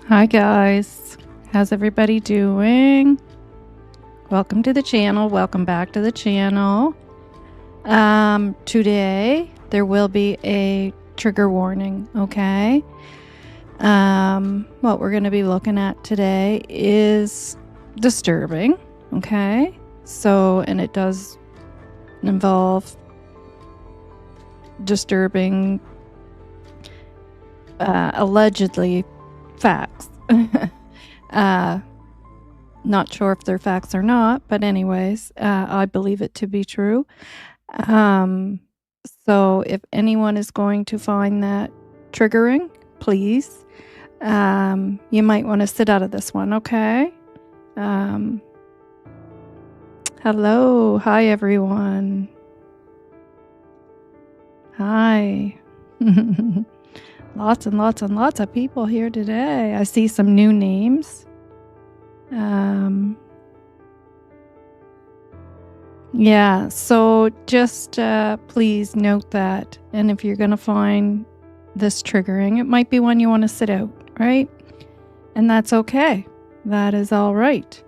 Hi guys, how's everybody doing? Welcome to the channel. Welcome back to the channel. Today there will be a trigger warning, okay? What we're going to be looking at today is disturbing, okay? So, and it does involve disturbing, allegedly facts. Not sure if they're facts or not, but anyways, I believe it to be true. So if anyone is going to find that triggering, please, you might want to sit out of this one, okay? Hello, hi everyone. Hi. Lots and lots and lots of people here today. I see some new names. Yeah, so just please note that. And if you're going to find this triggering, it might be one you want to sit out, right? And that's okay. That is all right.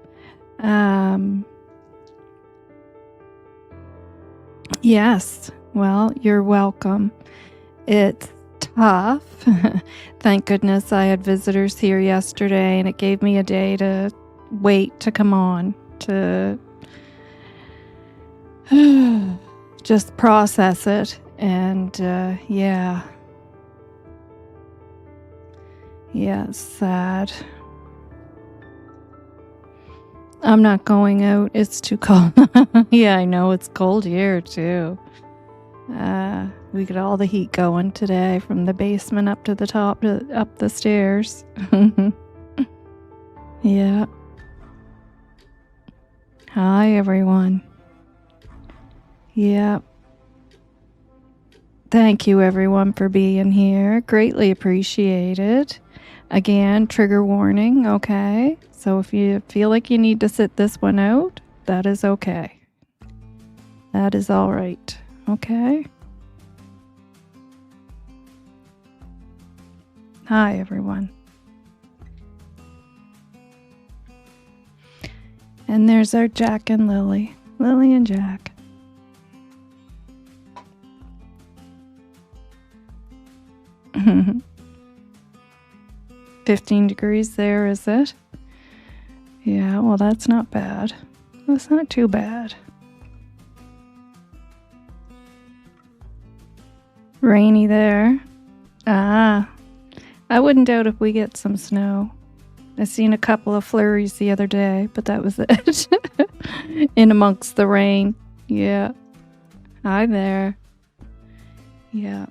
Yes, well, you're welcome. It's tough. Thank goodness I had visitors here yesterday and it gave me a day to wait to come on to just process it. And yeah, it's sad. I'm not going out. It's too cold. Yeah, I know. It's cold here too. We got all the heat going today from the basement up to the top, up the stairs. Yeah. Hi, everyone. Yeah. Thank you, everyone, for being here. Greatly appreciated. Again, trigger warning, okay? So if you feel like you need to sit this one out, that is okay. That is all right, okay? Hi, everyone. And there's our Jack and Lily. Lily and Jack. 15 degrees there, is it? Yeah, well, that's not bad. That's not too bad. Rainy there. Ah, I wouldn't doubt if we get some snow. I seen a couple of flurries the other day, but that was it. In amongst the rain. Yeah. Hi there. Yeah.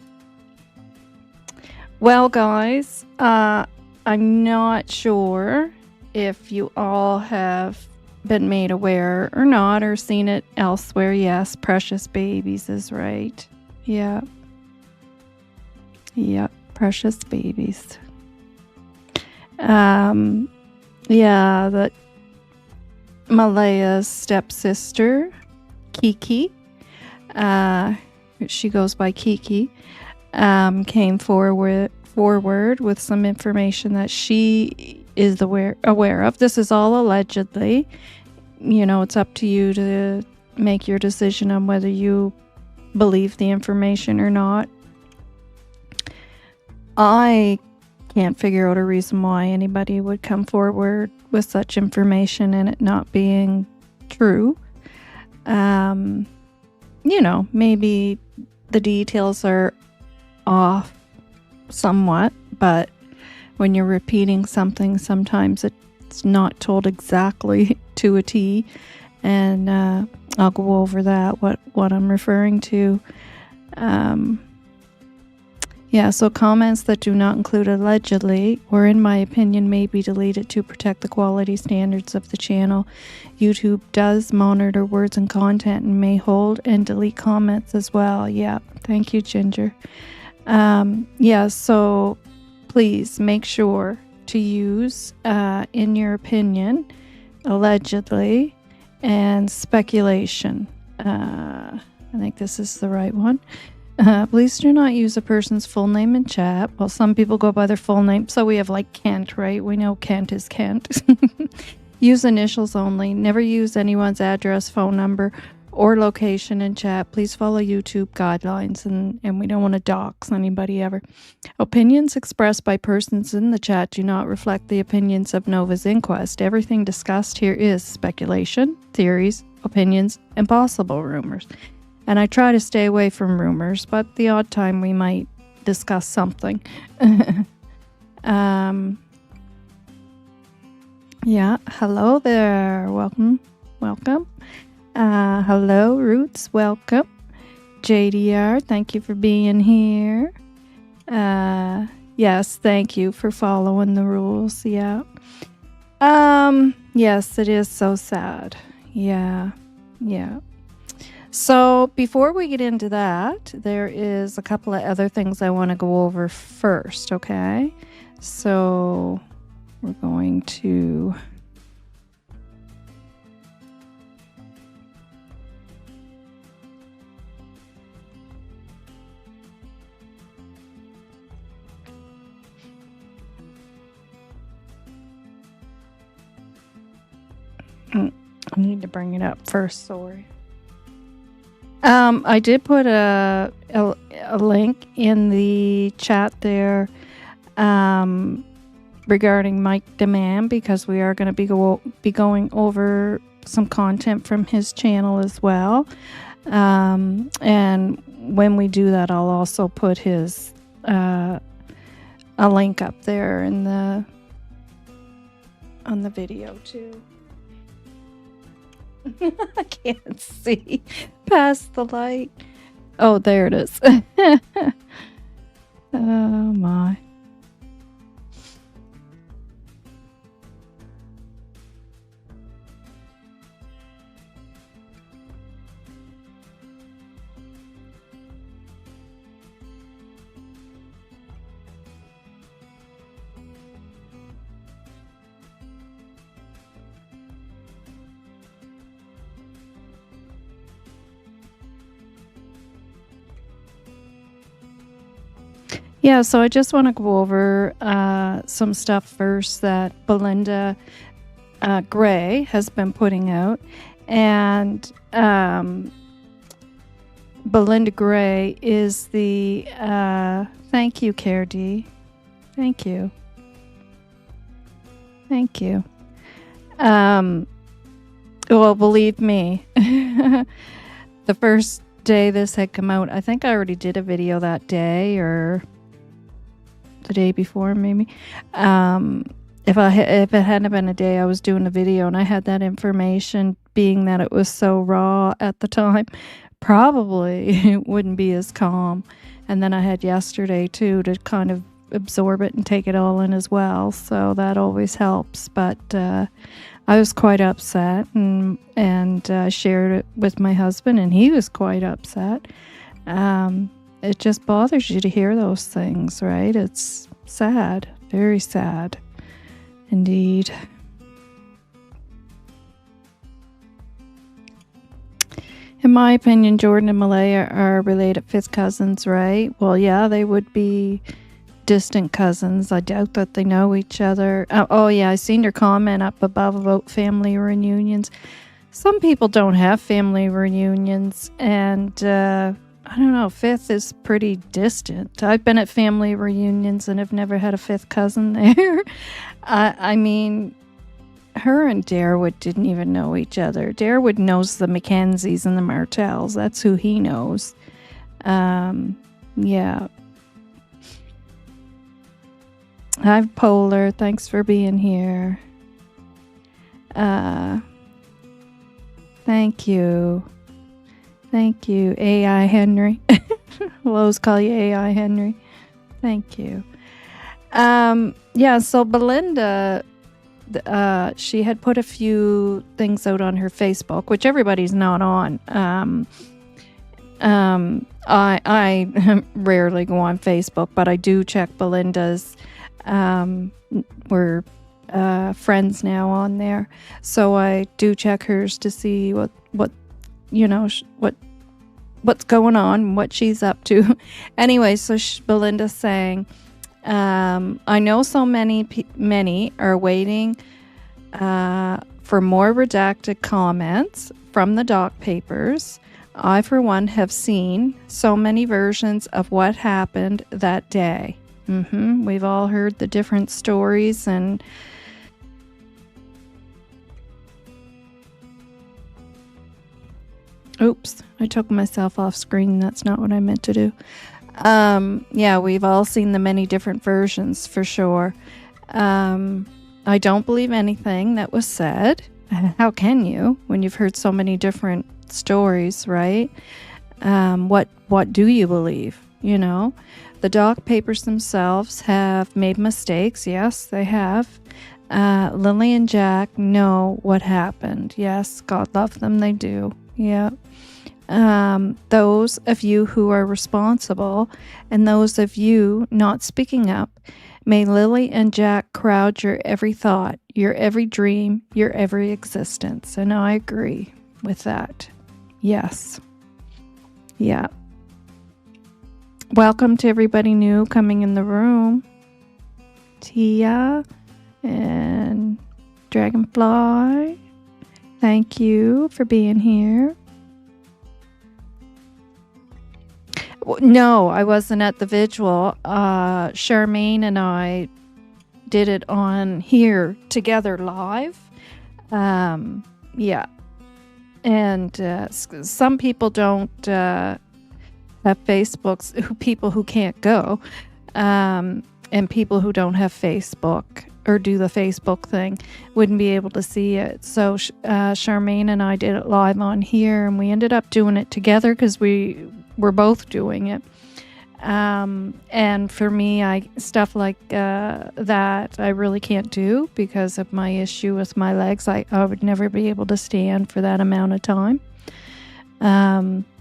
Well, guys, I'm not sure if you all have been made aware or not, or seen it elsewhere. Yes, precious babies is right. Yeah. Yeah, precious babies. Yeah, that Malehya's stepsister, Kiki, she goes by Kiki, came forward with some information that she is aware of. This is all allegedly. You know, it's up to you to make your decision on whether you believe the information or not. I can't figure out a reason why anybody would come forward with such information and it not being true. You know, maybe the details are off somewhat, but when you're repeating something, sometimes it's not told exactly to a T, and I'll go over that, what I'm referring to. Yeah, so comments that do not include allegedly, or in my opinion, may be deleted to protect the quality standards of the channel. YouTube does monitor words and content and may hold and delete comments as well. Yeah, thank you, Ginger. Yeah, so please make sure to use, in your opinion, allegedly, and speculation. I think this is the right one. Please do not use a person's full name in chat. Well, some people go by their full name. So we have like Kent, right? We know Kent is Kent. Use initials only. Never use anyone's address, phone number, or location in chat. Please follow YouTube guidelines, and we don't want to dox anybody ever. Opinions expressed by persons in the chat do not reflect the opinions of Novah's Inquest. Everything discussed here is speculation, theories, opinions, and possible rumors. And I try to stay away from rumors, but the odd time we might discuss something. Yeah, hello there. Welcome. Hello, Roots. Welcome. JDR, thank you for being here. Yes, thank you for following the rules. Yeah. Yes, it is so sad. Yeah. So before we get into that, there is a couple of other things I want to go over first, okay? So we're going to... I need to bring it up first, sorry. I did put a link in the chat there regarding Mike Dammann, because we are going to be going over some content from his channel as well. And when we do that, I'll also put his a link up there in on the video too. I can't see past the light. Oh, there it is. Oh my. Yeah, so I just want to go over some stuff first that Belinda Gray has been putting out. And Belinda Gray is the, thank you, Care D. Thank you. Thank you. Well, believe me, the first day this had come out, I think I already did a video that day or the day before, maybe. If it hadn't been a day I was doing a video and I had that information, being that it was so raw at the time, probably it wouldn't be as calm. And then I had yesterday too to kind of absorb it and take it all in as well, so that always helps. But I was quite upset and shared it with my husband, and he was quite upset. It just bothers you to hear those things, right? It's sad, very sad indeed. In my opinion, Jordan and Malehya are related fifth cousins, right? Well, yeah, they would be distant cousins. I doubt that they know each other. Oh yeah, I seen your comment up above about family reunions. Some people don't have family reunions, and I don't know, fifth is pretty distant. I've been at family reunions and have never had a fifth cousin there. I mean, her and Darwood didn't even know each other. Darwood knows the Mackenzies and the Martells. That's who he knows. Yeah. Hi, Polar. Thanks for being here. Thank you. Thank you, AI Henry. Lowe's call you AI Henry. Thank you. Yeah, so Belinda, she had put a few things out on her Facebook, which everybody's not on. I rarely go on Facebook, but I do check Belinda's. We're friends now on there, so I do check hers to see what what's going on, what she's up to. Anyway, so Belinda's saying, I know so many are waiting for more redacted comments from the doc papers. I, for one, have seen so many versions of what happened that day. We've all heard the different stories, and oops, I took myself off screen. That's not what I meant to do. Yeah, we've all seen the many different versions for sure. I don't believe anything that was said. How can you when you've heard so many different stories, right? What do you believe? You know, the doc papers themselves have made mistakes. Yes, they have. Lily and Jack know what happened. Yes, God love them. They do. Yeah. Those of you who are responsible and those of you not speaking up, may Lily and Jack crowd your every thought, your every dream, your every existence. And I agree with that. Yes. Yeah. Welcome to everybody new coming in the room. Tia and Dragonfly. Thank you for being here. No, I wasn't at the vigil. Charmaine and I did it on here together live. Yeah. And some people don't have Facebooks, people who can't go, and people who don't have Facebook or do the Facebook thing wouldn't be able to see it. So Charmaine and I did it live on here, and we ended up doing it together because we were both doing it. And for me, stuff like that I really can't do because of my issue with my legs. I would never be able to stand for that amount of time.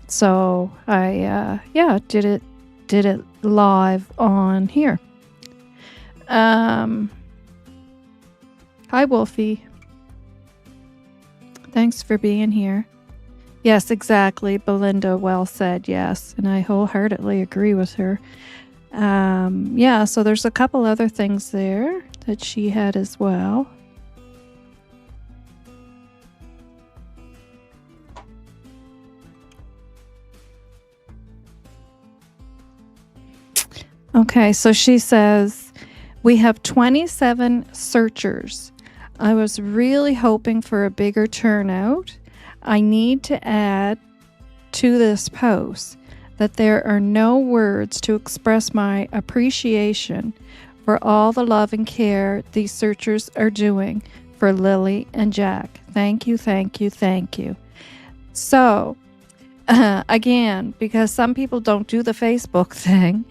So I did it live on here. Hi, Wolfie. Thanks for being here. Yes, exactly. Belinda well said, yes. And I wholeheartedly agree with her. Yeah, so there's a couple other things there that she had as well. Okay, so she says, we have 27 searchers. I was really hoping for a bigger turnout. I need to add to this post that there are no words to express my appreciation for all the love and care these searchers are doing for Lily and Jack. Thank you, thank you, thank you. So, again, because some people don't do the Facebook thing,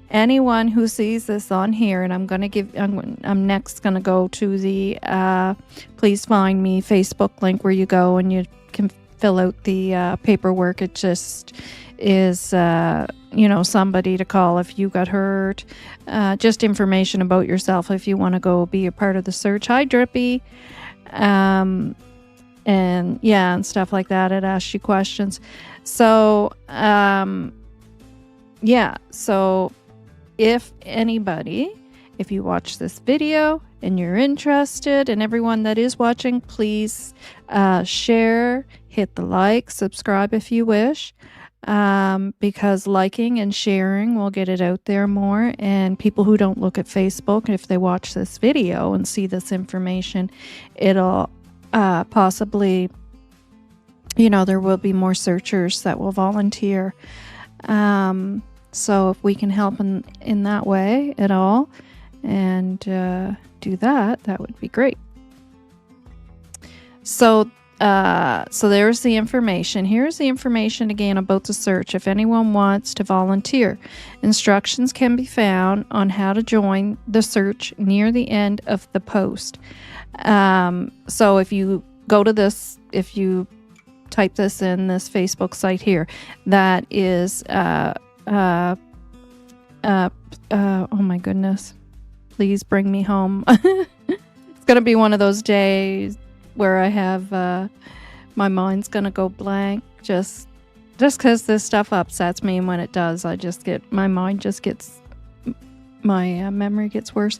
anyone who sees this on here, and I'm next going to go to the Please Find Me Facebook link where you go and you can fill out the paperwork. It just is, somebody to call if you got hurt. Just information about yourself if you want to go be a part of the search. Hi, Drippy. And stuff like that. It asks you questions. So, so if you watch this video and you're interested, and everyone that is watching, please share, hit the like, subscribe if you wish, because liking and sharing will get it out there more. And people who don't look at Facebook, if they watch this video and see this information, it'll possibly, there will be more searchers that will volunteer. So if we can help in that way at all and do that would be great. So there's the information. Here's the information again about the search. If anyone wants to volunteer, instructions can be found on how to join the search near the end of the post. So if you go to this, if you type this in this Facebook site here, that is, oh my goodness, please bring me home. It's going to be one of those days where I have, my mind's going to go blank just because this stuff upsets me. And when it does, my memory gets worse.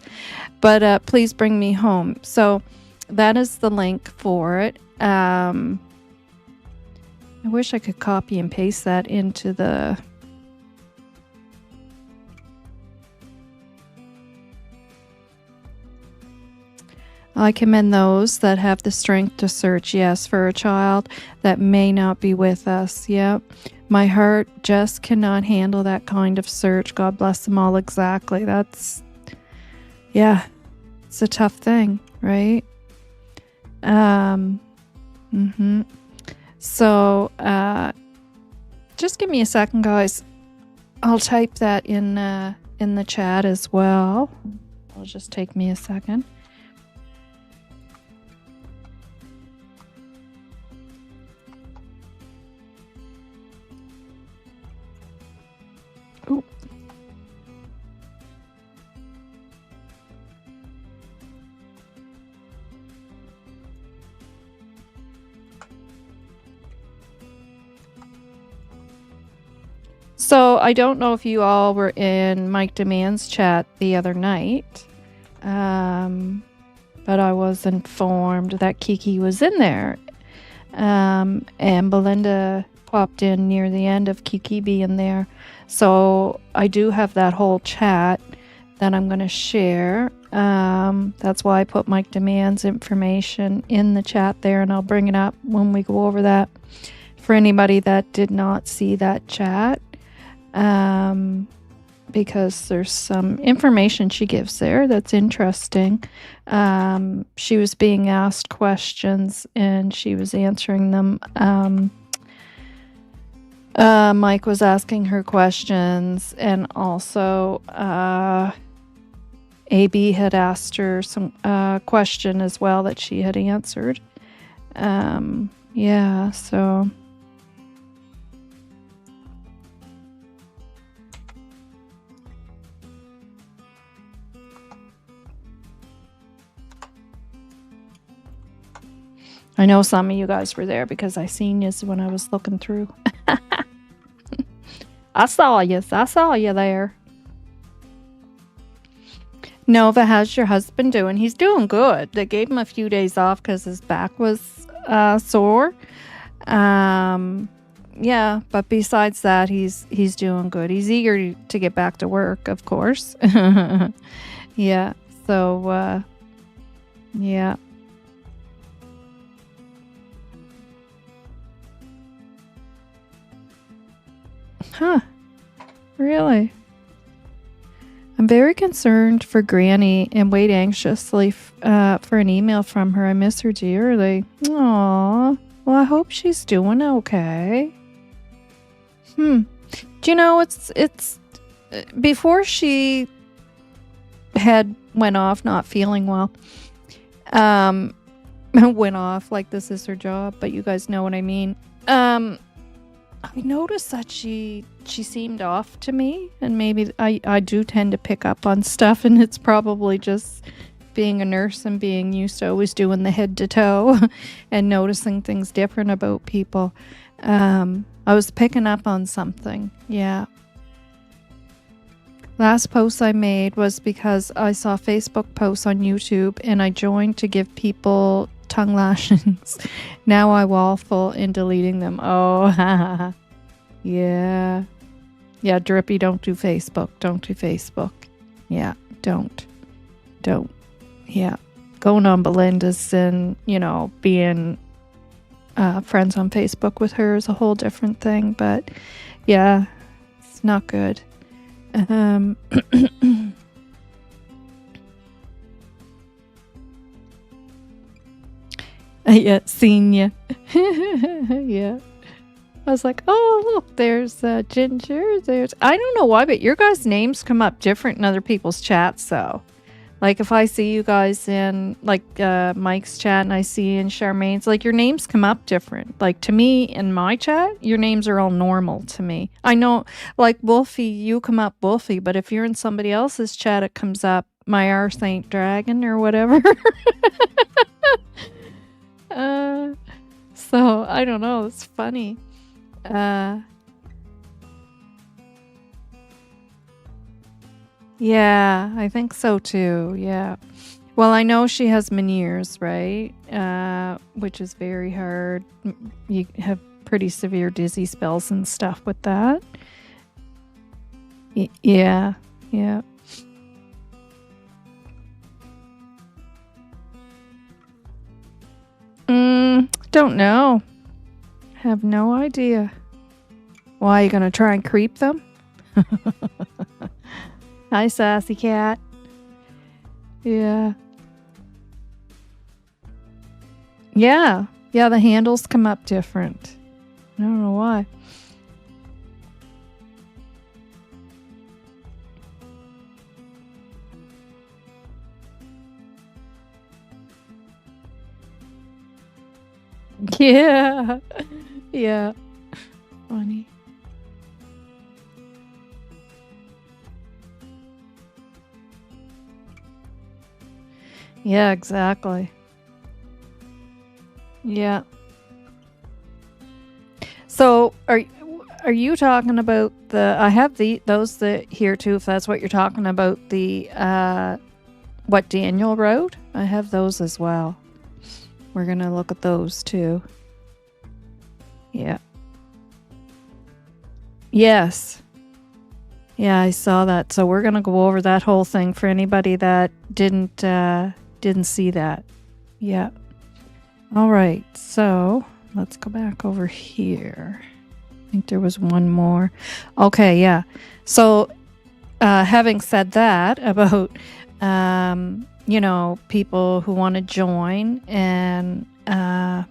But please bring me home. So that is the link for it. I wish I could copy and paste that into the... I commend those that have the strength to search. Yes, for a child that may not be with us. Yep. My heart just cannot handle that kind of search. God bless them all. Exactly. It's a tough thing, right? So, just give me a second, guys. I'll type that in the chat as well. It'll just take me a second. Ooh. So I don't know if you all were in Mike Dammann's chat the other night, but I was informed that Kiki was in there, and Belinda popped in near the end of Kiki being there. So I do have that whole chat that I'm going to share. That's why I put Mike Dammann's information in the chat there, and I'll bring it up when we go over that for anybody that did not see that chat. Because there's some information she gives there that's interesting. She was being asked questions and she was answering them. Mike was asking her questions, and also AB had asked her some question as well that she had answered. So... I know some of you guys were there because I seen you when I was looking through. I saw you there. Novah, how's your husband doing? He's doing good. They gave him a few days off because his back was sore. yeah, but besides that, he's doing good. He's eager to get back to work, of course. Yeah. So, yeah. Huh. Really? I'm very concerned for Granny and wait anxiously for an email from her. I miss her dearly. Aww. Well, I hope she's doing okay. Do you know, it's before she went off not feeling well, went off like this is her job, but you guys know what I mean. I noticed that she seemed off to me, and maybe I do tend to pick up on stuff, and it's probably just being a nurse and being used to always doing the head to toe and noticing things different about people. I was picking up on something. Yeah. Last post I made was because I saw Facebook posts on YouTube and I joined to give people tongue lashings. Now I waffle in deleting them. Oh, yeah. Yeah, Drippy, don't do Facebook. Don't do Facebook. Yeah, don't. Yeah. Going on Belinda's and, being friends on Facebook with her is a whole different thing. But, yeah, it's not good. Yeah, seen ya. Yeah. I was like, oh, look, there's Ginger. I don't know why, but your guys' names come up different in other people's chats, though. Like, if I see you guys in, like, Mike's chat and I see in Charmaine's, like, your names come up different. Like, to me, in my chat, your names are all normal to me. I know, like, Wolfie, you come up Wolfie, but if you're in somebody else's chat, it comes up My Arse Ain't Dragon or whatever. So, I don't know. It's funny. Yeah, I think so too. Yeah. Well, I know she has Meniere's, right? Which is very hard. You have pretty severe dizzy spells and stuff with that. Yeah. Yeah. Don't know. Have no idea. Why, are you gonna try and creep them? Hi, sassy cat. Yeah. Yeah. Yeah, the handles come up different. I don't know why. Yeah. Yeah. Funny. Yeah, exactly. Yeah. So, are you talking about I have those that here too, if that's what you're talking about, the what Daniel wrote? I have those as well. We're going to look at those too. Yeah. Yes. Yeah, I saw that. So we're going to go over that whole thing for anybody that didn't see that. Yeah. All right. So, let's go back over here. I think there was one more. Okay, yeah. So, having said that about people who want to join and the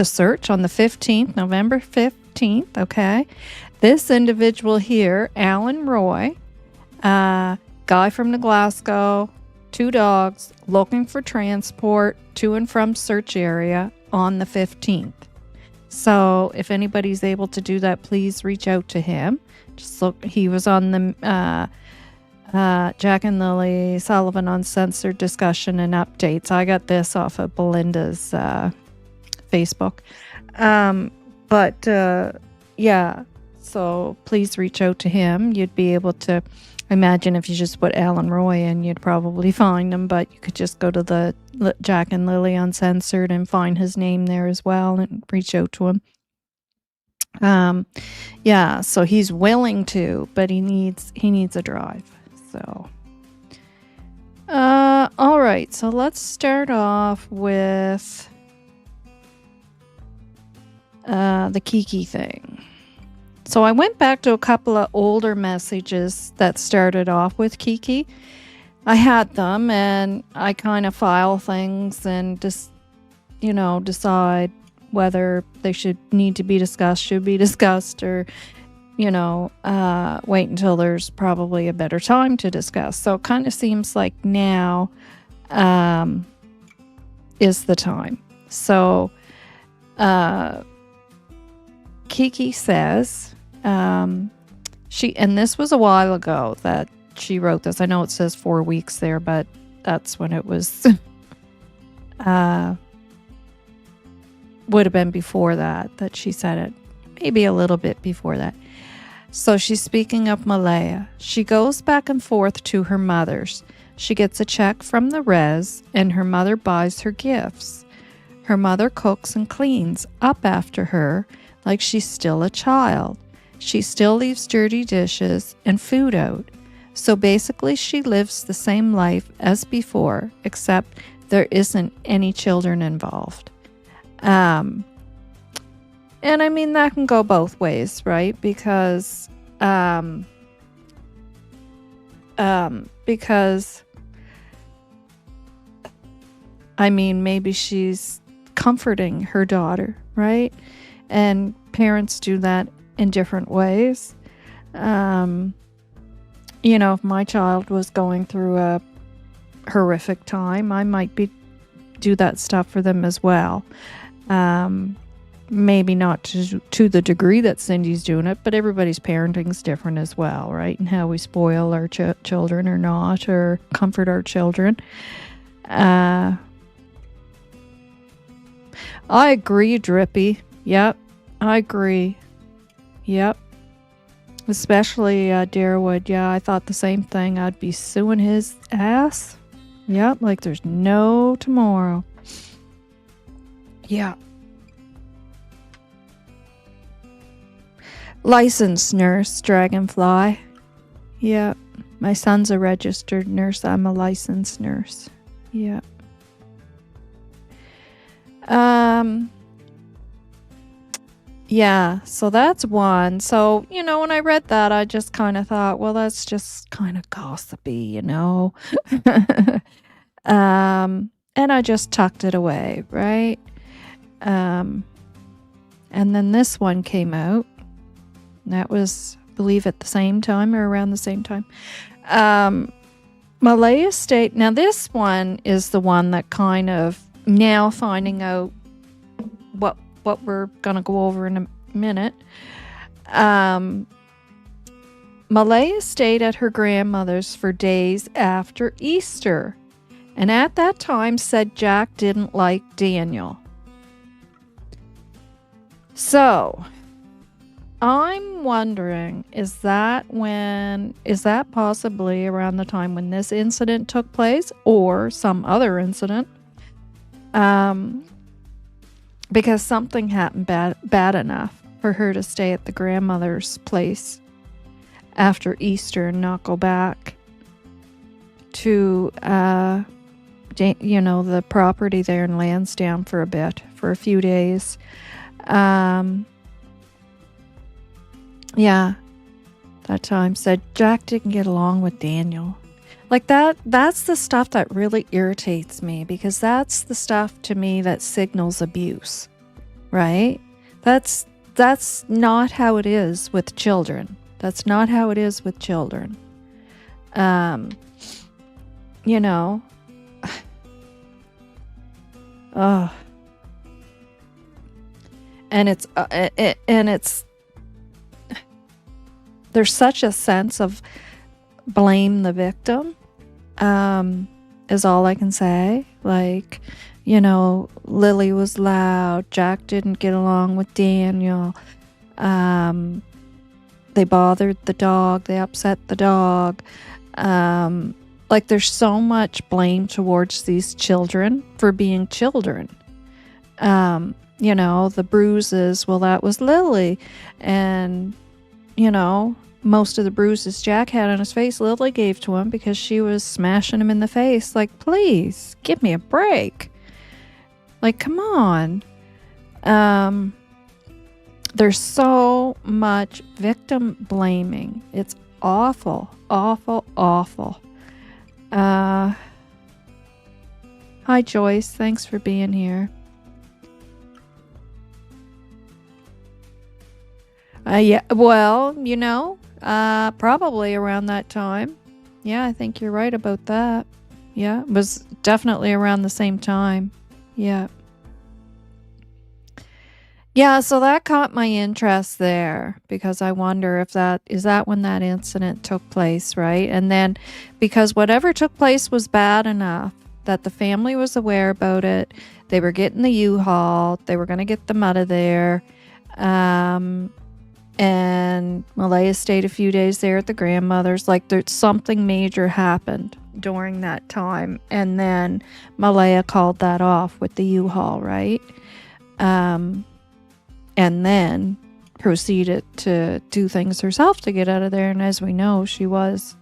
search on the 15th, November 15th, okay? This individual here, Alan Roy, guy from the Glasgow, 2 dogs, looking for transport to and from search area on the 15th. So if anybody's able to do that, please reach out to him. Just look, he was on the Jack and Lily Sullivan Uncensored discussion and updates. I got this off of Belinda's Facebook. Yeah, so please reach out to him. You'd be able to, imagine if you just put Alan Roy in, you'd probably find him, but you could just go to the Jack and Lily Uncensored and find his name there as well and reach out to him. Yeah, so he's willing to, but he needs a drive. So all right, so let's start off with the Kiki thing. So I went back to a couple of older messages that started off with Kiki. I had them, and I kind of file things and just, decide whether they should be discussed, or, wait until there's probably a better time to discuss. So it kind of seems like now is the time. So Kiki says, and this was a while ago that she wrote this. I know it says 4 weeks there, but that's when it was, would have been before that she said it. Maybe a little bit before that. So she's speaking of Malehya. She goes back and forth to her mother's. She gets a check from the res, and her mother buys her gifts. Her mother cooks and cleans up after her like she's still a child. She still leaves dirty dishes and food out. So basically she lives the same life as before, except there isn't any children involved. And I mean, that can go both ways, right? Because I mean, maybe she's comforting her daughter, right? And parents do that in different ways. If my child was going through a horrific time, I might do that stuff for them as well. Maybe not to the degree that Cindy's doing it, but everybody's parenting is different as well, right? And how we spoil our children or not, or comfort our children. I agree, Drippy. Yep, I agree. Yep. Especially Darewood. Yeah, I thought the same thing. I'd be suing his ass. Yep, like there's no tomorrow. Yeah. Licensed nurse, Dragonfly. Yeah. My son's a registered nurse. I'm a licensed nurse. Yeah. Yeah, so that's one. So, when I read that, I just kind of thought, well, that's just kind of gossipy, and I just tucked it away, right? And then this one came out. That was, I believe, at the same time or around the same time. Malehya State. Now, this one is the one that kind of, now finding out what we're going to go over in a minute. Malehya stayed at her grandmother's for days after Easter, and at that time said Jack didn't like Daniel. So, I'm wondering, is that possibly around the time when this incident took place, or some other incident? Because something happened bad enough for her to stay at the grandmother's place after Easter and not go back to, the property there in Lansdowne for a few days. Yeah, that time said Jack didn't get along with Daniel. Like that's the stuff that really irritates me, because that's the stuff to me that signals abuse, right? That's not how it is with children. That's not how it is with children. And it's there's such a sense of blame the victim, is all I can say. Like, Lily was loud, Jack didn't get along with Daniel, they bothered the dog, they upset the dog. Like, there's so much blame towards these children for being children. the bruises. Well, that was Lily. And, most of the bruises Jack had on his face, Lily gave to him because she was smashing him in the face. Like, please, give me a break. Like, come on. There's so much victim blaming. It's awful, awful, awful. Hi, Joyce. Thanks for being here. Yeah, well, probably around that time. Yeah, I think you're right about that. Yeah, it was definitely around the same time. Yeah. Yeah, so that caught my interest there because I wonder if that is when that incident took place, right? And then because whatever took place was bad enough that the family was aware about it. They were getting the U-Haul. They were going to get them out of there. And Malehya stayed a few days there at the grandmother's. Like, there's something major happened during that time. And then Malehya called that off with the U-Haul, right? And then proceeded to do things herself to get out of there. And as we know, she was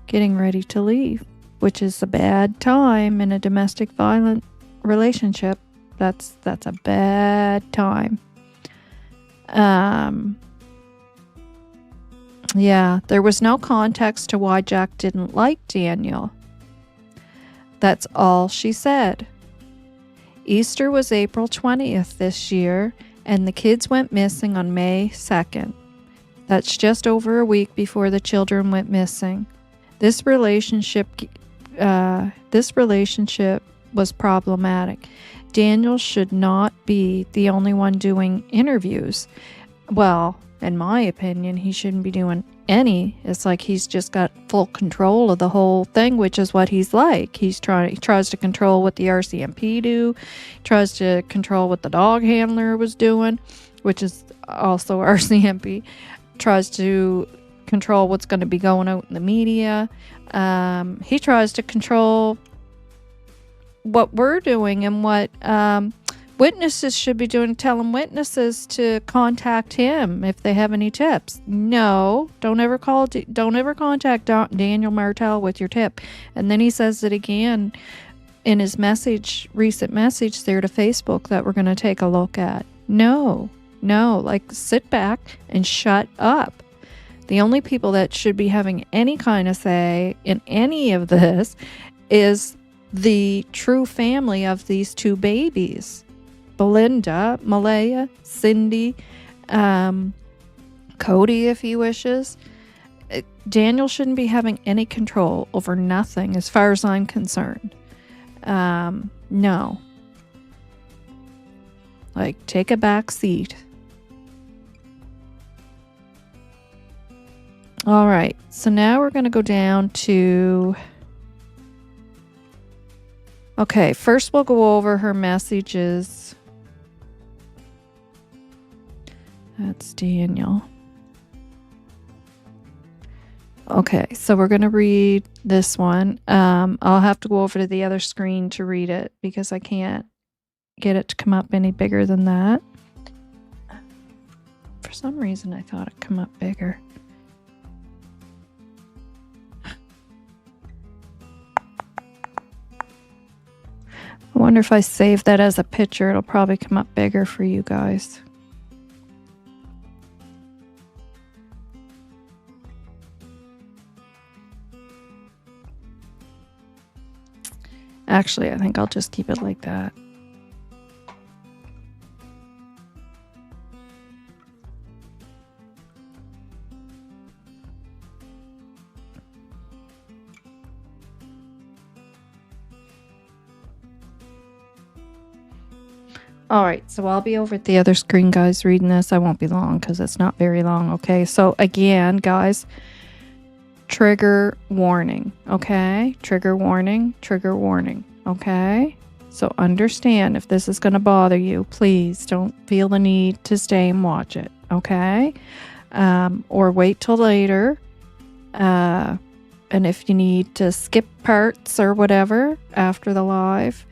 getting ready to leave, which is a bad time in a domestic violent relationship. That's a bad time. Yeah, there was no context to why Jack didn't like Daniel. That's all she said. Easter was April 20th this year, and the kids went missing on May 2nd. That's just over a week before the children went missing. This relationship was problematic. Daniel should not be the only one doing interviews. Well, in my opinion, he shouldn't be doing any. It's like he's just got full control of the whole thing, which is what he's like. He tries to control what the RCMP do, tries to control what the dog handler was doing, which is also RCMP, tries to control what's going to be going out in the media. He tries to control what we're doing and what witnesses should be doing, telling witnesses to contact him if they have any tips. No, don't ever contact Daniel Martel with your tip. And then he says it again in his recent message there to Facebook that we're going to take a look at. No, like, sit back and shut up. The only people that should be having any kind of say in any of this is the true family of these two babies. Belinda, Malehya, Cindy, Cody, if he wishes. Daniel shouldn't be having any control over nothing as far as I'm concerned. No. Like, take a back seat. All right, so now we're going to go down to... Okay, first we'll go over her messages. That's Daniel. Okay, so we're going to read this one. I'll have to go over to the other screen to read it because I can't get it to come up any bigger than that. For some reason, I thought it'd come up bigger. I wonder if I save that as a picture, it'll probably come up bigger for you guys. Actually, I think I'll just keep it like that. All right, so I'll be over at the other screen, guys, reading this. I won't be long because it's not very long, okay? So again, guys, trigger warning, okay? Trigger warning, okay? So understand, if this is going to bother you, please don't feel the need to stay and watch it, okay? Or wait till later. And if you need to skip parts or whatever after the live,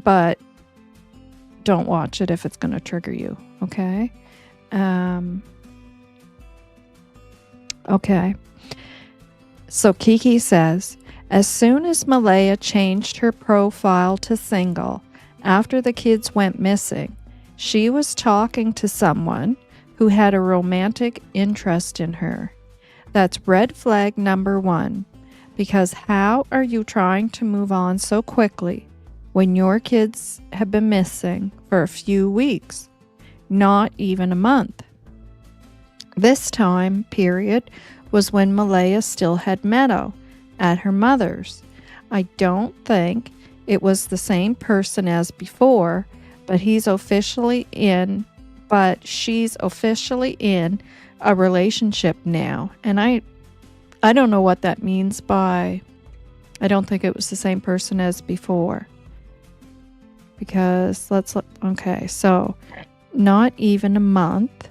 but don't watch it if it's going to trigger you. Okay. Okay. So Kiki says, as soon as Malehya changed her profile to single, after the kids went missing, she was talking to someone who had a romantic interest in her. That's red flag number 1, because how are you trying to move on so quickly when your kids have been missing for a few weeks, not even a month? This time period was when Malehya still had Meadow at her mother's. I don't think it was the same person as before, but she's officially in a relationship now. And I don't know what that means by I don't think it was the same person as before. Because okay, so not even a month.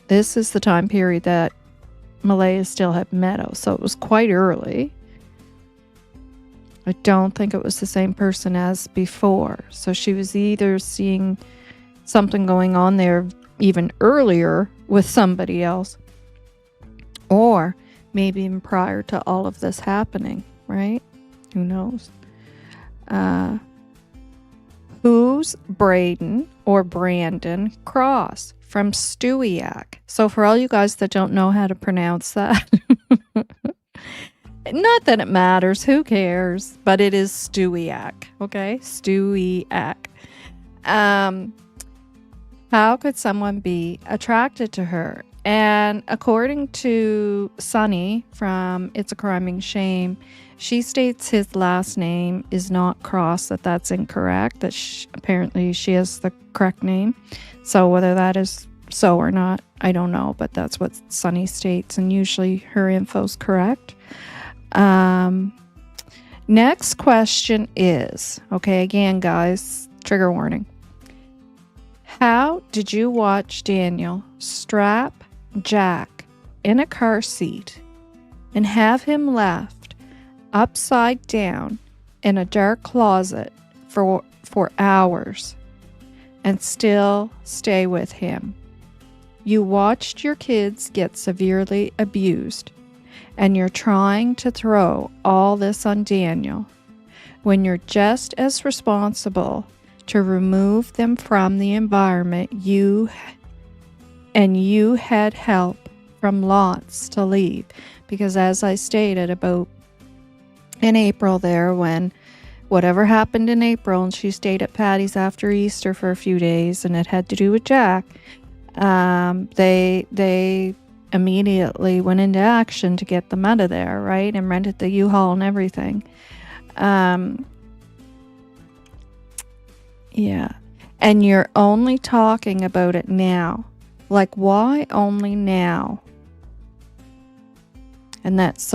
This is the time period that Malehya still had Meadow, so it was quite early. I don't think it was the same person as before. So she was either seeing something going on there even earlier with somebody else, or maybe even prior to all of this happening, right? Who knows? Who's Braden or Brandon Cross from Stewiacke? So for all you guys that don't know how to pronounce that, not that it matters, who cares? But it is Stewiacke, okay? Stewiacke. How could someone be attracted to her? And according to Sunny from It's a Crime and Shame, she states his last name is not Cross, that's incorrect, that apparently she has the correct name. So whether that is so or not, I don't know, but that's what Sunny states, and usually her info's correct. Next question is, okay, again, guys, trigger warning. How did you watch Daniel strap Jack in a car seat and have him left upside down in a dark closet for hours and still stay with him? You watched your kids get severely abused, and you're trying to throw all this on Daniel when you're just as responsible to remove them from the environment you had help from lots to leave. Because as I stated about in April there, when whatever happened in April and she stayed at Patty's after Easter for a few days and it had to do with Jack, they immediately went into action to get them out of there, right? And rented the U-Haul and everything. Yeah. And you're only talking about it now. Like, why only now? And that's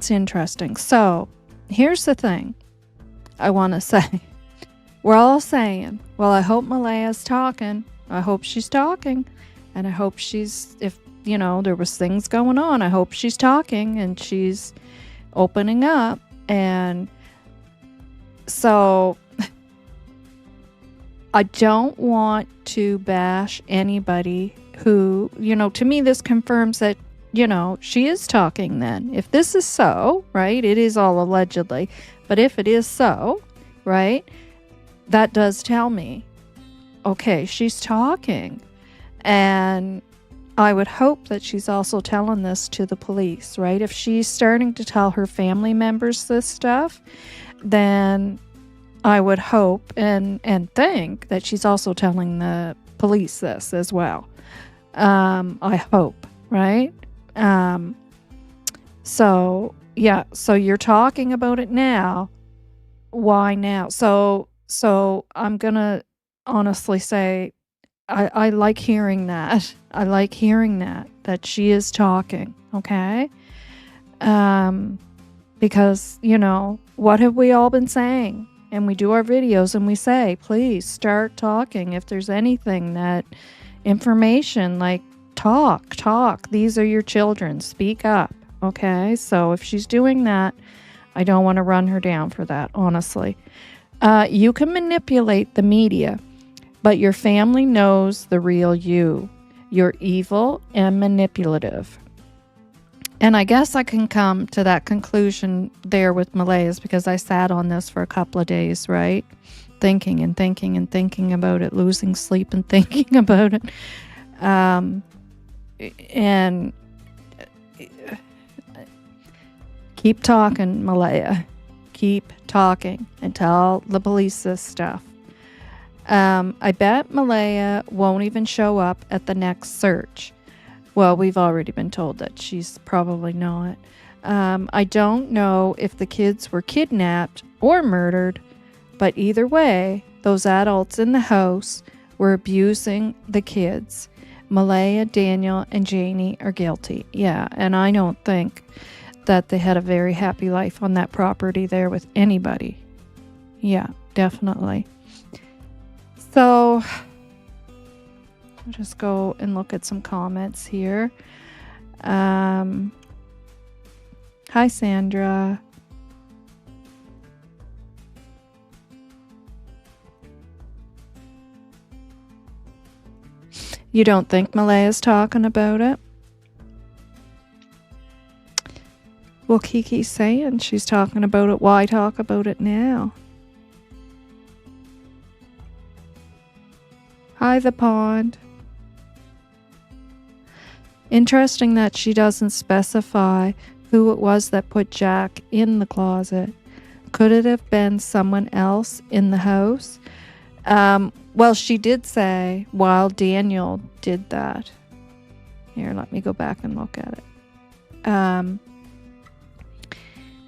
interesting. So, here's the thing I want to say. We're all saying, well, I hope Malehya's talking. I hope she's talking. And I hope she's, if, there was things going on, I hope she's talking and she's opening up. And so I don't want to bash anybody who, to me, this confirms that, she is talking then. If this is so, right, it is all allegedly, but if it is so, right, that does tell me, okay, she's talking. And I would hope that she's also telling this to the police, right? If she's starting to tell her family members this stuff, then I would hope and think that she's also telling the police this as well. I hope, right? So you're talking about it now. Why now? So I'm gonna honestly say I like hearing that. I like hearing that she is talking, okay? Because, what have we all been saying? And we do our videos and we say, please start talking. If there's anything that information, like talk. These are your children. Speak up, okay? So if she's doing that, I don't want to run her down for that, honestly. You can manipulate the media, but your family knows the real you. You're evil and manipulative. And I guess I can come to that conclusion there with Malehya's because I sat on this for a couple of days, right? Thinking and thinking and thinking about it, losing sleep and thinking about it. And keep talking, Malehya. Keep talking and tell the police this stuff. I bet Malehya won't even show up at the next search. Well, we've already been told that she's probably not. I don't know if the kids were kidnapped or murdered, but either way, those adults in the house were abusing the kids. Malehya, Daniel, and Janie are guilty. Yeah, and I don't think that they had a very happy life on that property there with anybody. Yeah, definitely. So I'll just go and look at some comments here. Hi, Sandra. You don't think Malehya's talking about it? Well, Kiki's saying she's talking about it. Why talk about it now? Hi, the pond. Interesting that she doesn't specify who it was that put Jack in the closet. Could it have been someone else in the house? Well, she did say while Daniel did that. Here, let me go back and look at it.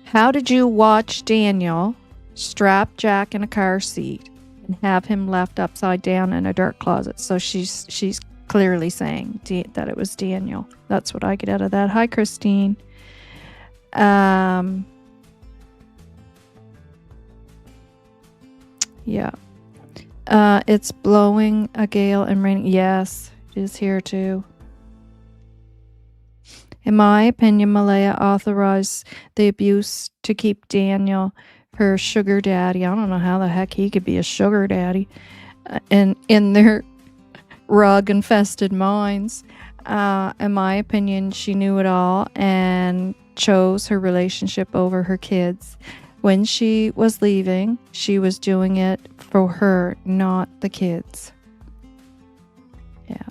How did you watch Daniel strap Jack in a car seat and have him left upside down in a dark closet? So she's clearly saying that it was Daniel. That's what I get out of that. Hi, Christine. Yeah. It's blowing a gale and raining. Yes, it is here too. In my opinion, Malehya authorized the abuse to keep Daniel her sugar daddy. I don't know how the heck he could be a sugar daddy in their rug-infested minds. In my opinion, she knew it all and chose her relationship over her kids. When she was leaving, she was doing it for her, not the kids. Yeah.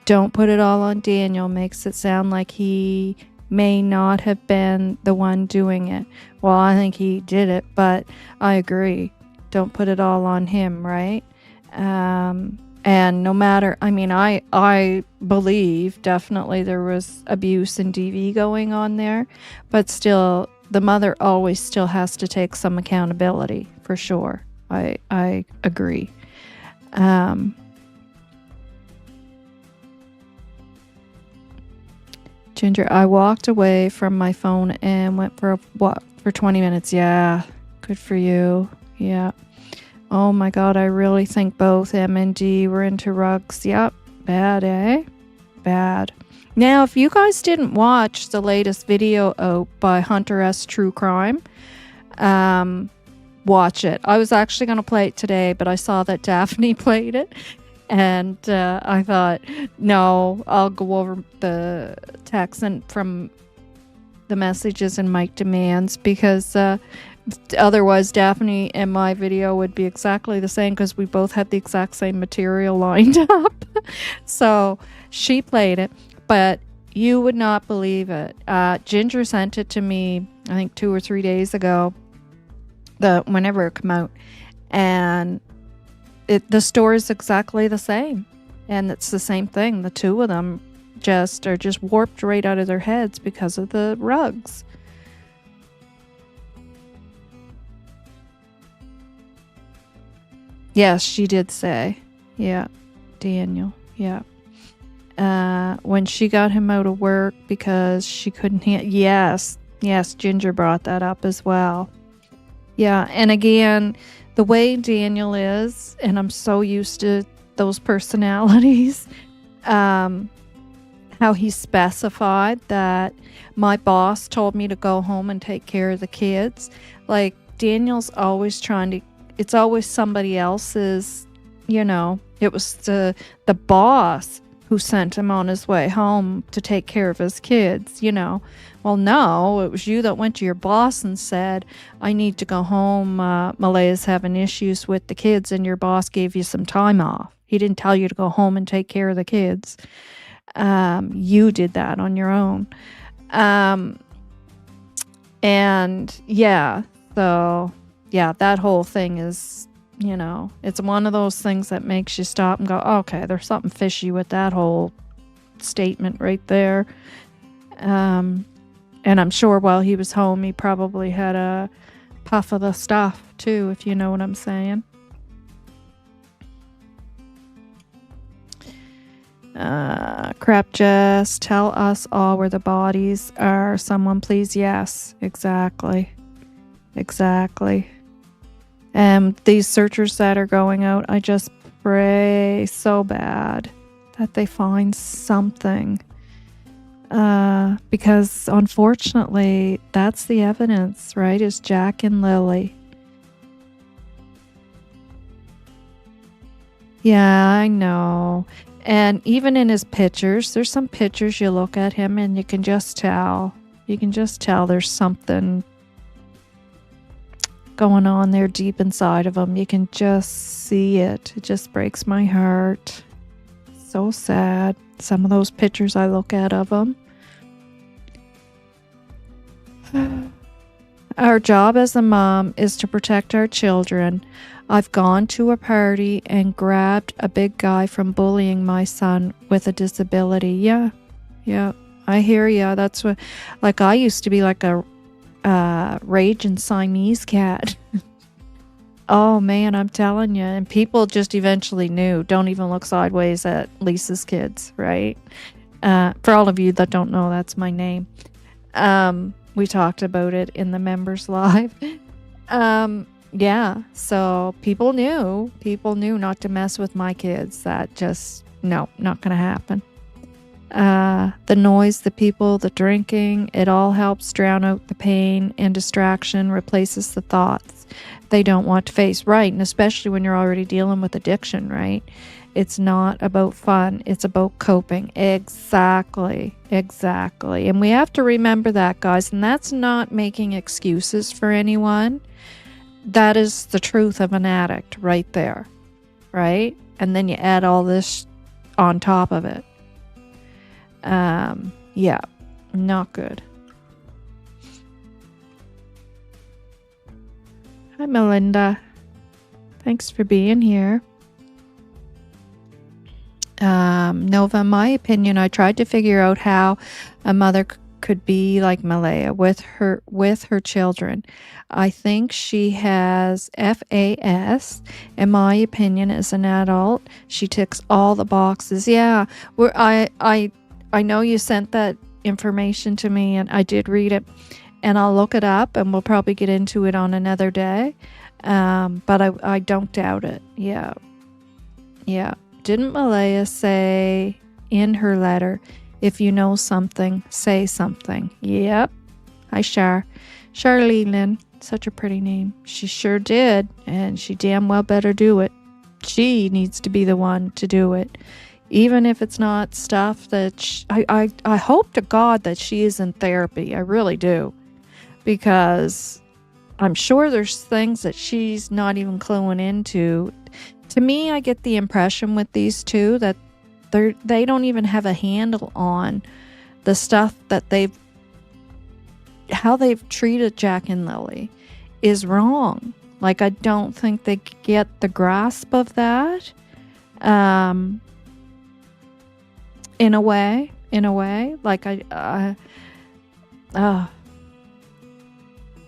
Don't put it all on Daniel. Makes it sound like he may not have been the one doing it. Well, I think he did it, but I agree. Don't put it all on him, right? And no matter, I mean, I believe definitely there was abuse and DV going on there, but still, the mother always still has to take some accountability, for sure. I agree. Ginger, I walked away from my phone and went for a walk for 20 minutes. Yeah, good for you. Yeah. Oh my God, I really think both M and D were into rugs. Yep. Bad, eh? Bad. Now, if you guys didn't watch the latest video out by Hunter S. True Crime, watch it. I was actually going to play it today, but I saw that Daphne played it. And I thought, no, I'll go over the text and from the messages and Mike demands, because otherwise Daphne and my video would be exactly the same because we both had the exact same material lined up. So she played it, but you would not believe it. Ginger sent it to me, I think 2 or 3 days ago, whenever it came out, and the story is exactly the same, and it's the same thing. The two of them are just warped right out of their heads because of the rugs. Yes, she did say. Yeah, Daniel. Yeah. When she got him out of work because she couldn't yes, Ginger brought that up as well. Yeah, and again, the way Daniel is, and I'm so used to those personalities, how he specified that my boss told me to go home and take care of the kids. Like, Daniel's always trying to it's always somebody else's, it was the boss who sent him on his way home to take care of his kids, Well, no, it was you that went to your boss and said, I need to go home. Malehya's having issues with the kids, and your boss gave you some time off. He didn't tell you to go home and take care of the kids. You did that on your own. And yeah, so yeah, that whole thing is, it's one of those things that makes you stop and go, okay, there's something fishy with that whole statement right there. And I'm sure while he was home, he probably had a puff of the stuff too, if you know what I'm saying. Crap, just tell us all where the bodies are. Someone please. Yes, exactly. These searchers that are going out, I just pray so bad that they find something. Because unfortunately, that's the evidence, right? Is Jack and Lily. Yeah, I know. And even in his pictures, there's some pictures you look at him and you can just tell. There's something going on there deep inside of him. You can just see it. It just breaks my heart. So sad. Some of those pictures I look at of him. Our job as a mom is to protect our children. I've gone to a party and grabbed a big guy from bullying my son with a disability. Yeah, I hear ya. That's what, like, I used to be like a raging Siamese cat. Oh man, I'm telling you. And people just eventually knew. Don't even look sideways at Lisa's kids, right? For all of you that don't know, that's my name. We talked about it in the members live. Yeah, so people knew not to mess with my kids. That just, no, not going to happen. The noise, the people, the drinking, it all helps drown out the pain, and distraction replaces the thoughts they don't want to face. Right, and especially when you're already dealing with addiction, right? It's not about fun. It's about coping. Exactly. And we have to remember that, guys, and that's not making excuses for anyone. That is the truth of an addict right there, right? And then you add all this on top of it. Yeah, not good. Hi, Melinda. Thanks for being here. Novah, in my opinion, I tried to figure out how a mother could be like Malehya with her children. I think she has FAS. In my opinion, as an adult, she ticks all the boxes. Yeah, I know you sent that information to me, and I did read it, and I'll look it up, and we'll probably get into it on another day. But I don't doubt it. Yeah. Didn't Malehya say in her letter, if you know something, say something? Yep. Hi, Charlene. Such a pretty name. She sure did, and she damn well better do it. She needs to be the one to do it. Even if it's not stuff that I hope to God that she is in therapy. I really do. Because I'm sure there's things that she's not even cluing into. To me, I get the impression with these two that they don't even have a handle on the stuff that how they've treated Jack and Lily is wrong. Like, I don't think they get the grasp of that. In a way, like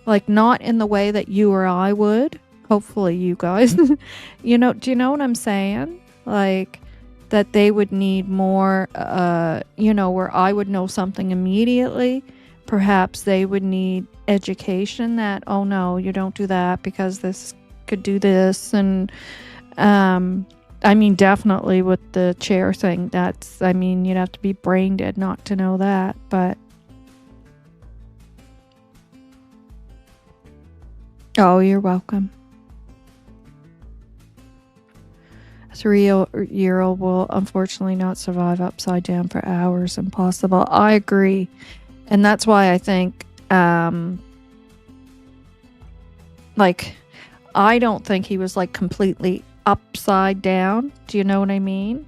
like not in the way that you or I would. Hopefully you guys, do you know what I'm saying? Like, that they would need more, where I would know something immediately. Perhaps they would need education that, oh no, you don't do that because this could do this. And, I mean, definitely with the chair thing, you'd have to be brain dead not to know that, but. Oh, you're welcome. 3-year-old will unfortunately not survive upside down for hours. Impossible. I agree. And that's why I think, like, I don't think he was like completely upside down. Do you know what I mean?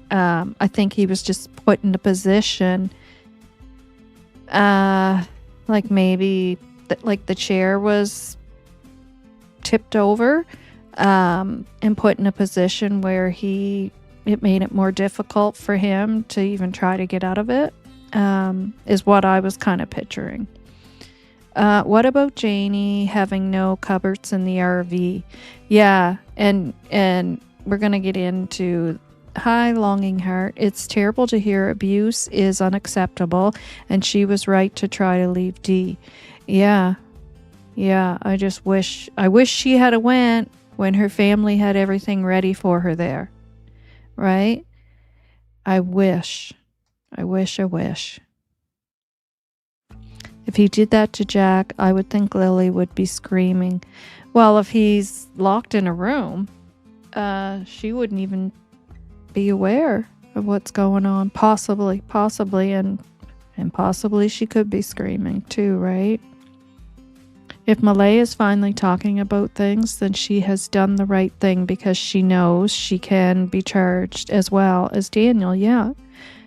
I think he was just put in a position, like maybe like the chair was tipped over, and put in a position where it made it more difficult for him to even try to get out of it, is what I was kind of picturing. What about Janie having no cupboards in the RV? Yeah, and we're going to get into Hi, Longing Heart. It's terrible to hear. Abuse is unacceptable, and she was right to try to leave D. Yeah, I wish she had went when her family had everything ready for her there. Right? I wish. If he did that to Jack, I would think Lily would be screaming. Well, if he's locked in a room, she wouldn't even be aware of what's going on. Possibly, and possibly she could be screaming too, right? If Malehya is finally talking about things, then she has done the right thing because she knows she can be charged as well as Daniel, yeah.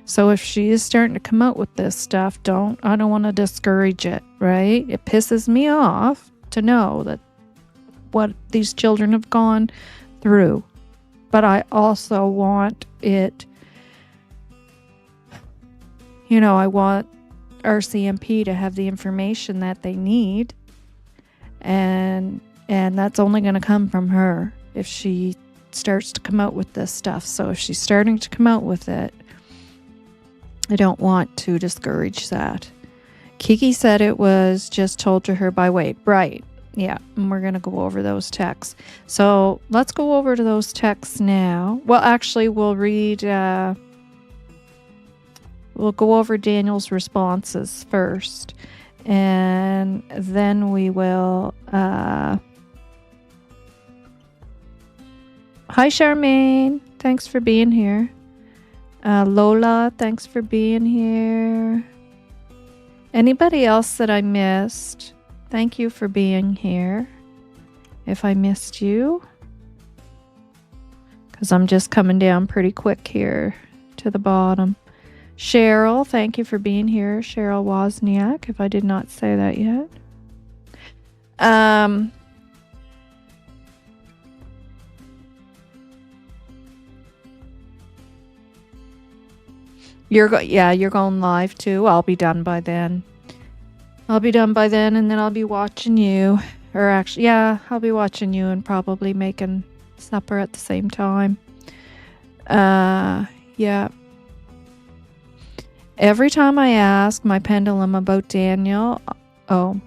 So if she is starting to come out with this stuff, I don't want to discourage it, right? It pisses me off to know that what these children have gone through. But I also want it, I want RCMP to have the information that they need. And that's only going to come from her if she starts to come out with this stuff. So if she's starting to come out with it, I don't want to discourage that. Kiki said it was just told to her by Wade. Right. Yeah, and we're going to go over those texts. So let's go over to those texts now. Well, actually, we'll read... we'll go over Daniel's responses first. And then we will... Hi, Charmaine. Thanks for being here. Lola, thanks for being here. Anybody else that I missed? Thank you for being here. If I missed you, because I'm just coming down pretty quick here to the bottom. Cheryl, thank you for being here. Cheryl Wozniak, if I did not say that yet. You're going live too. I'll be done by then. And then I'll be watching you. Or actually, yeah, I'll be watching you and probably making supper at the same time. Yeah. Every time I ask my pendulum about Daniel, the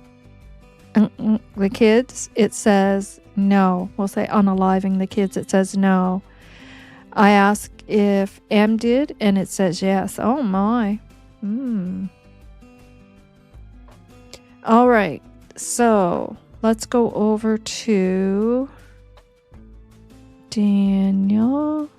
kids, it says no. We'll say unaliving the kids, it says no. I ask if M did, and it says yes. Oh my. All right. So let's go over to Daniel.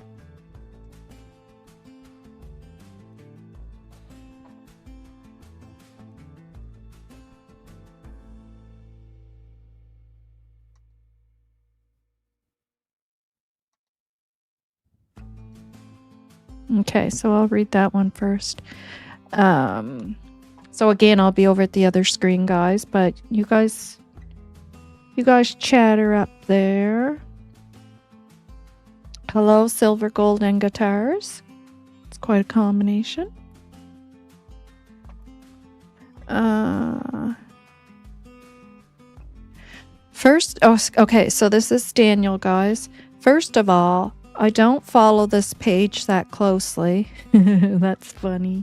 Okay, so I'll read that one first. So again, I'll be over at the other screen, guys, but you guys chatter up there. Hello, silver, gold, and guitars. It's quite a combination. Okay, so this is Daniel, guys. First of all, I don't follow this page that closely. That's funny.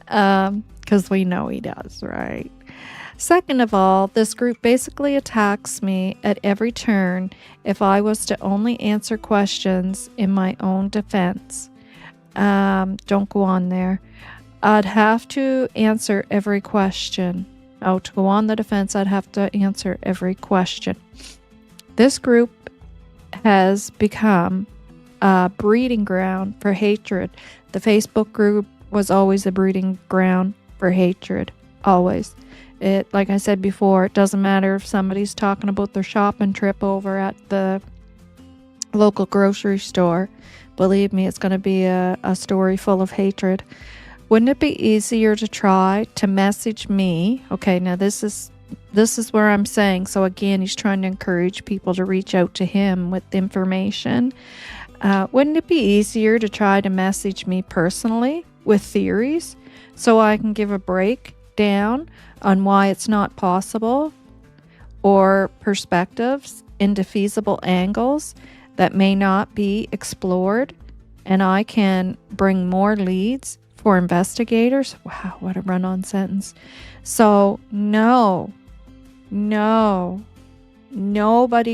Because we know he does, right? Second of all, this group basically attacks me at every turn if I was to only answer questions in my own defense. Don't go on there. I'd have to answer every question. To go on the defense, I'd have to answer every question. This group has become a breeding ground for hatred. The Facebook group was always a breeding ground for hatred. Always. It, like I said before, it doesn't matter if somebody's talking about their shopping trip over at the local grocery store. Believe me, it's going to be a story full of hatred. Wouldn't it be easier to try to message me? Okay, now this is where I'm saying, so again, he's trying to encourage people to reach out to him with information. Wouldn't it be easier to try to message me personally with theories so I can give a breakdown on why it's not possible, or perspectives into feasible angles that may not be explored, and I can bring more leads for investigators? Wow, what a run-on sentence. So nobody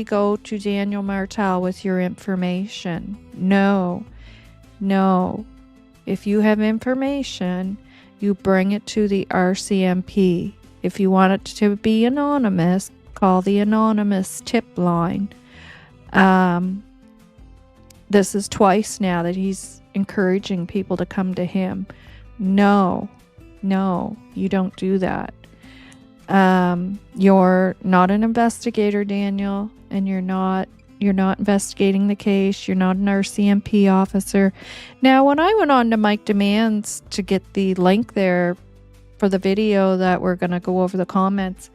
go to Daniel Martel with your information. No. If you have information, you bring it to the RCMP. If you want it to be anonymous, call the anonymous tip line. This is twice now that he's encouraging people to come to him. No, you don't do that. You're not an investigator, Daniel, and you're not investigating the case. You're not an RCMP officer. Now, when I went on to Mike Dammann's to get the link there for the video that we're going to go over the comments,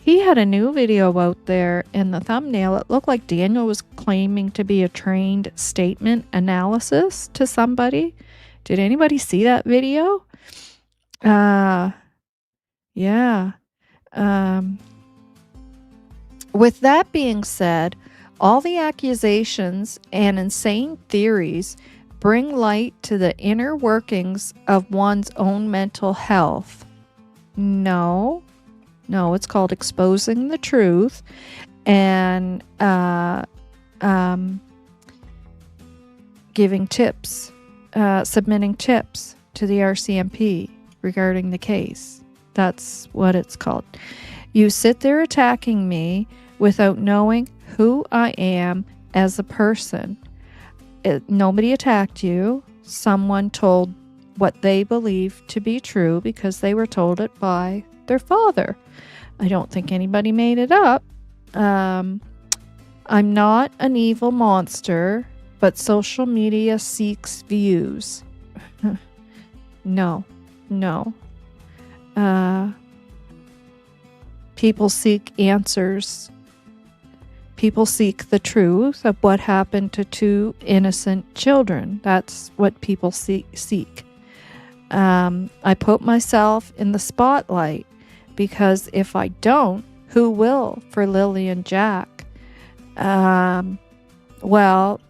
he had a new video out there. In the thumbnail, it looked like Daniel was claiming to be a trained statement analysis to somebody. Did anybody see that video? Yeah. With that being said, all the accusations and insane theories bring light to the inner workings of one's own mental health. No, it's called exposing the truth and giving tips, submitting tips to the RCMP regarding the case. That's what it's called. You sit there attacking me without knowing who I am as a person. Nobody attacked you. Someone told what they believe to be true because they were told it by their father. I don't think anybody made it up. I'm not an evil monster, but social media seeks views. No. People seek answers. People seek the truth of what happened to two innocent children. That's what people seek. I put myself in the spotlight because if I don't, who will for Lily and Jack? Well,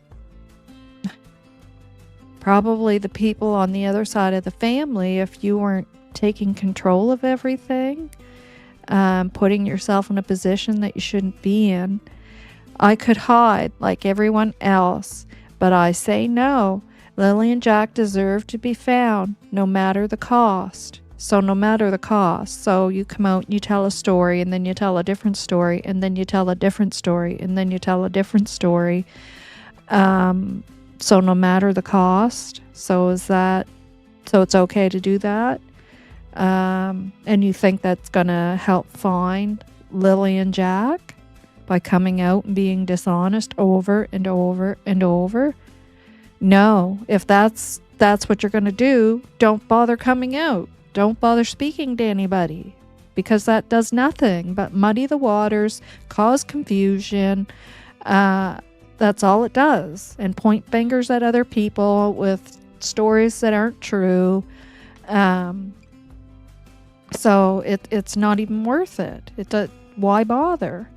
probably the people on the other side of the family, if you weren't taking control of everything, putting yourself in a position that you shouldn't be in. I could hide like everyone else, but I say no. Lily and Jack deserve to be found, no matter the cost. So no matter the cost. So you come out and you tell a story, and then you tell a different story, and then you tell a different story, and then you tell a different story. So no matter the cost. So it's okay to do that. And you think that's gonna help find Lily and Jack by coming out and being dishonest over and over and over? No, if that's what you're gonna do, don't bother coming out. Don't bother speaking to anybody, because that does nothing but muddy the waters, cause confusion. That's all it does, and point fingers at other people with stories that aren't true. So it's not even worth it. Why bother?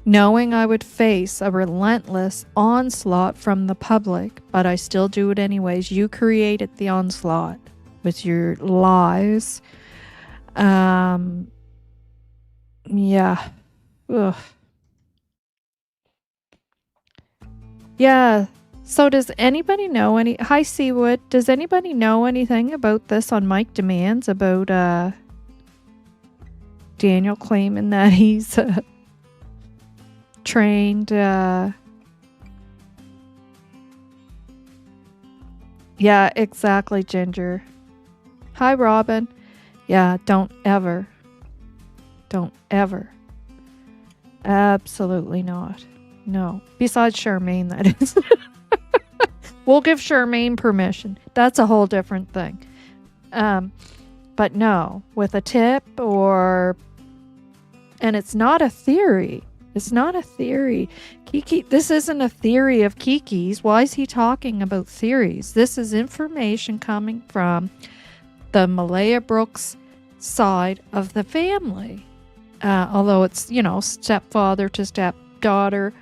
Knowing I would face a relentless onslaught from the public, but I still do it anyways. You created the onslaught with your lies. Yeah. Ugh. Yeah. So does anybody know hi Seawood, does anybody know anything about this on Mike Dammann's, about Daniel claiming that he's trained, yeah, exactly, Ginger. Hi, Robin. Yeah, don't ever. Absolutely not. No. Besides Charmaine, that is. We'll give Charmaine permission. That's a whole different thing. But no, with a tip or... And it's not a theory. It's not a theory. Kiki, this isn't a theory of Kiki's. Why is he talking about theories? This is information coming from the Malehya Brooks side of the family. Although it's, stepfather to stepdaughter,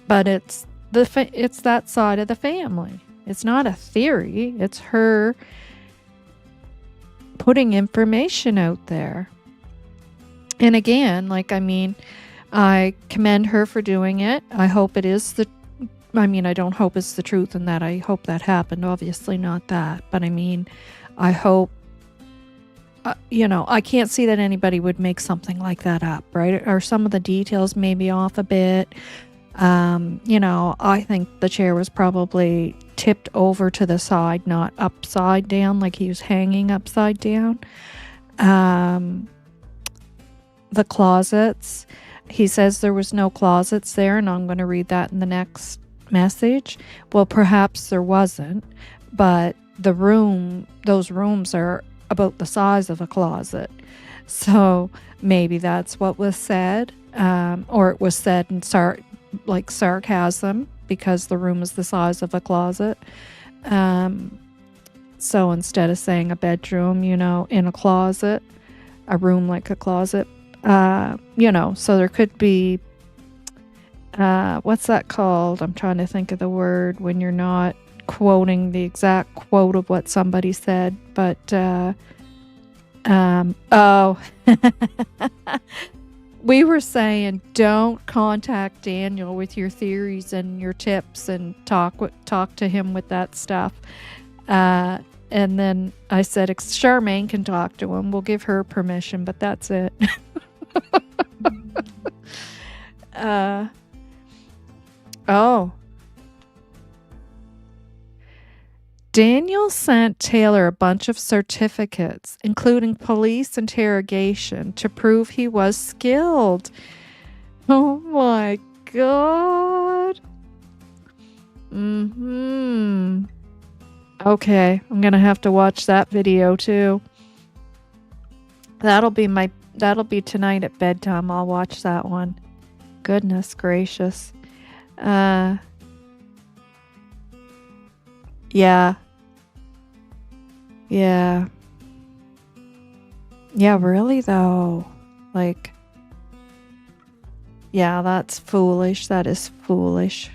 but it's that side of the family. It's not a theory. It's her putting information out there. And again, I commend her for doing it. I hope it is I don't hope it's the truth and that I hope that happened. Obviously not that. But I hope, I can't see that anybody would make something like that up, right? Or some of the details may be off a bit. I think the chair was probably tipped over to the side, not upside down, like he was hanging upside down. The closets, he says there was no closets there, and I'm going to read that in the next message. Well, perhaps there wasn't, but those rooms are about the size of a closet. So maybe that's what was said, or it was said in sarcasm because the room is the size of a closet. So instead of saying a bedroom, in a closet, a room like a closet, so there could be, what's that called? I'm trying to think of the word when you're not quoting the exact quote of what somebody said, but, we were saying don't contact Daniel with your theories and your tips and talk to him with that stuff. And then I said, Charmaine can talk to him. We'll give her permission, but that's it. Daniel sent Taylor a bunch of certificates, including police interrogation, to prove he was skilled. Oh my God. Okay, I'm gonna have to watch that video too. That'll be tonight at bedtime. I'll watch that one. Goodness gracious. Yeah, really though. That's foolish. That is foolish.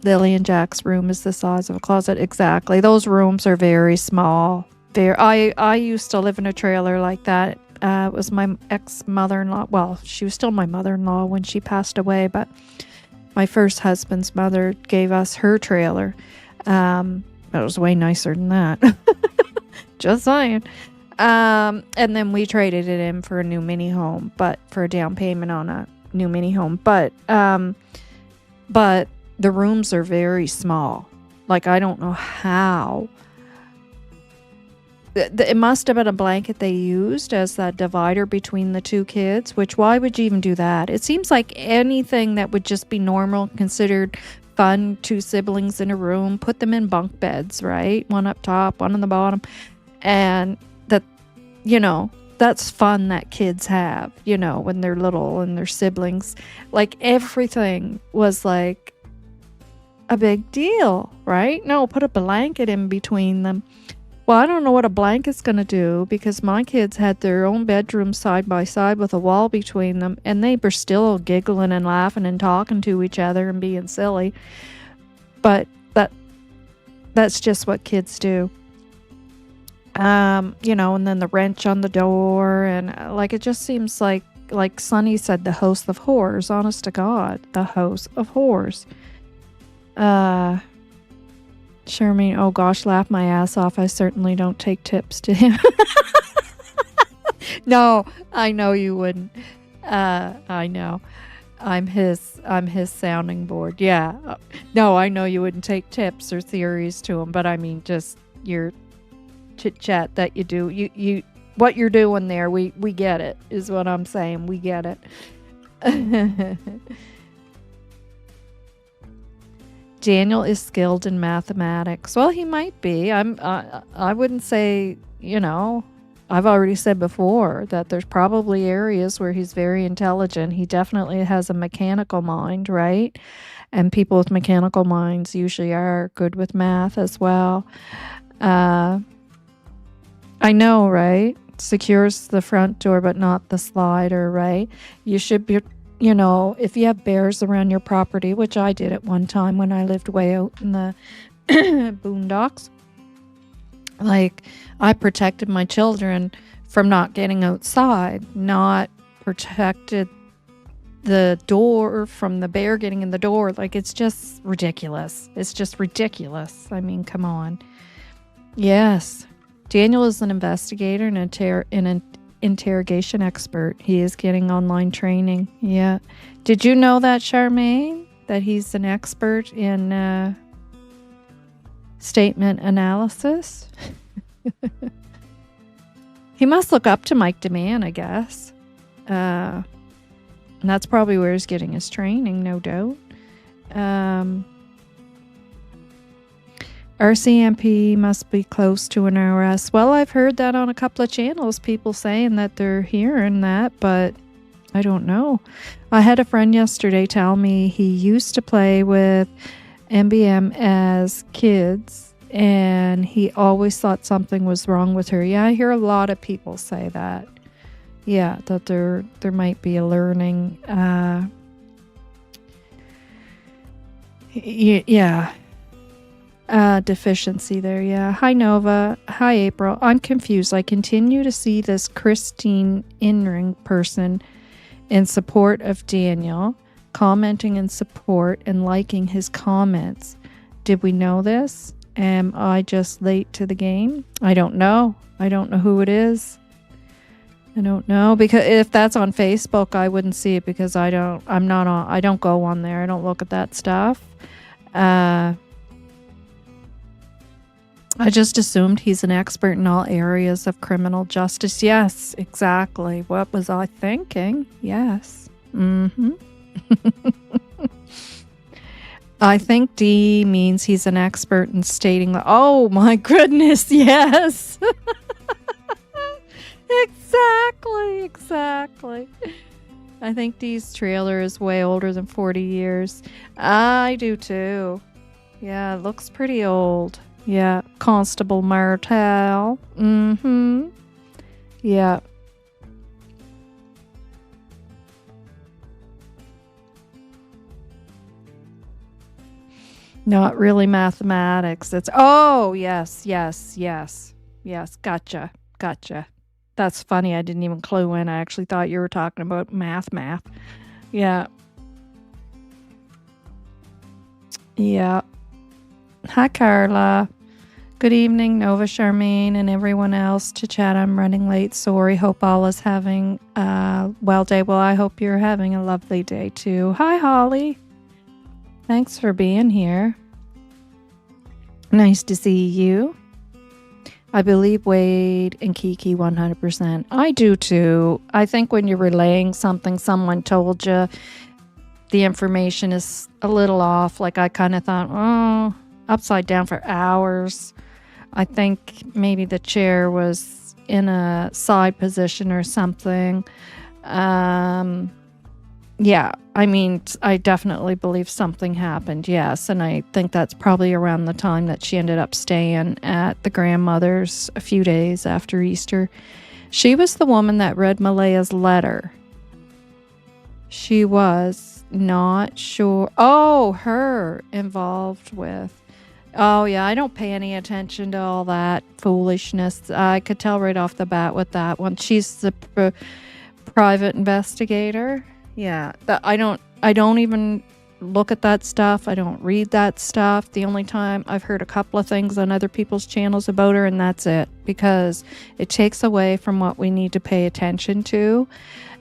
Lily and Jack's room is the size of a closet. Exactly. Those rooms are very small. I used to live in a trailer like that. It was my ex-mother-in-law. Well, she was still my mother-in-law when she passed away, but my first husband's mother gave us her trailer. It was way nicer than that. Just saying. And then we traded it in for a new mini home, but for a down payment on a new mini home. But the rooms are very small. I don't know how. It must have been a blanket they used as that divider between the two kids, which why would you even do that? It seems like anything that would just be normal, considered fun, two siblings in a room, put them in bunk beds, right? One up top, one on the bottom. And that's fun that kids have, when they're little and they're siblings. Everything was a big deal, right? No, put a blanket in between them. Well, I don't know what a blanket's going to do because my kids had their own bedroom side by side with a wall between them, and they were still giggling and laughing and talking to each other and being silly. But that's just what kids do. And then the wrench on the door, and it just seems like Sonny said, the house of horrors. Honest to God, the house of horrors. Charmaine, oh gosh, laugh my ass off. I certainly don't take tips to him. No, I know you wouldn't. I know. I'm his sounding board. Yeah. No, I know you wouldn't take tips or theories to him, but I mean just your chit chat that you do. You what you're doing there, we get it, is what I'm saying. We get it. Daniel is skilled in mathematics. Well, he might be. I wouldn't say, I've already said before that there's probably areas where he's very intelligent. He definitely has a mechanical mind, right? And people with mechanical minds usually are good with math as well. I know, right? Secures the front door, but not the slider, right? You should be, if you have bears around your property, which I did at one time when I lived way out in the boondocks. Like, I protected my children from not getting outside, not protected the door from the bear getting in the door. Like, it's just ridiculous. It's just ridiculous. I mean, come on. Yes. Daniel is an investigator and an interrogation expert. He is getting online training. Yeah. Did you know that, Charmaine? That he's an expert in statement analysis? He must look up to Mike Dammann, I guess. And that's probably where he's getting his training, no doubt. RCMP must be close to an RS. Well, I've heard that on a couple of channels, people saying that they're hearing that, but I don't know. I had a friend yesterday tell me he used to play with MBM as kids, and he always thought something was wrong with her. Yeah, I hear a lot of people say that. Yeah, that there might be a learning, deficiency there. Yeah. Hi, Nova. Hi, April. I'm confused. I continue to see this Christine Inring person in support of Daniel, commenting in support and liking his comments. Did we know this? Am I just late to the game? I don't know. I don't know who it is. I don't know, because if that's on Facebook, I wouldn't see it because I don't go on there. I don't look at that stuff. I just assumed he's an expert in all areas of criminal justice. Yes, exactly. What was I thinking? Yes. I think D means he's an expert in stating that. Oh my goodness, yes. Exactly. I think D's trailer is way older than 40 years. I do too. Yeah, it looks pretty old. Yeah, Constable Martel. Yeah. Not really mathematics. It's, oh, yes. Gotcha. That's funny. I didn't even clue in. I actually thought you were talking about math. Yeah. Yeah. Hi, Carla. Good evening, Nova, Charmaine, and everyone else. To chat, I'm running late. Sorry. Hope all is having a well day. Well, I hope you're having a lovely day, too. Hi, Holly. Thanks for being here. Nice to see you. I believe Wade and Kiki 100%. I do, too. I think when you're relaying something someone told you, the information is a little off. Like, I kind of thought, upside down for hours. I think maybe the chair was in a side position or something. Yeah, I mean, I definitely believe something happened, yes. And I think that's probably around the time that she ended up staying at the grandmother's a few days after Easter. She was the woman that read Malehya's letter. She was not sure. Oh, her involved with. Oh, yeah, I don't pay any attention to all that foolishness. I could tell right off the bat with that one. She's the private investigator. Yeah, I don't even look at that stuff. I don't read that stuff. The only time I've heard a couple of things on other people's channels about her, and that's it, because it takes away from what we need to pay attention to.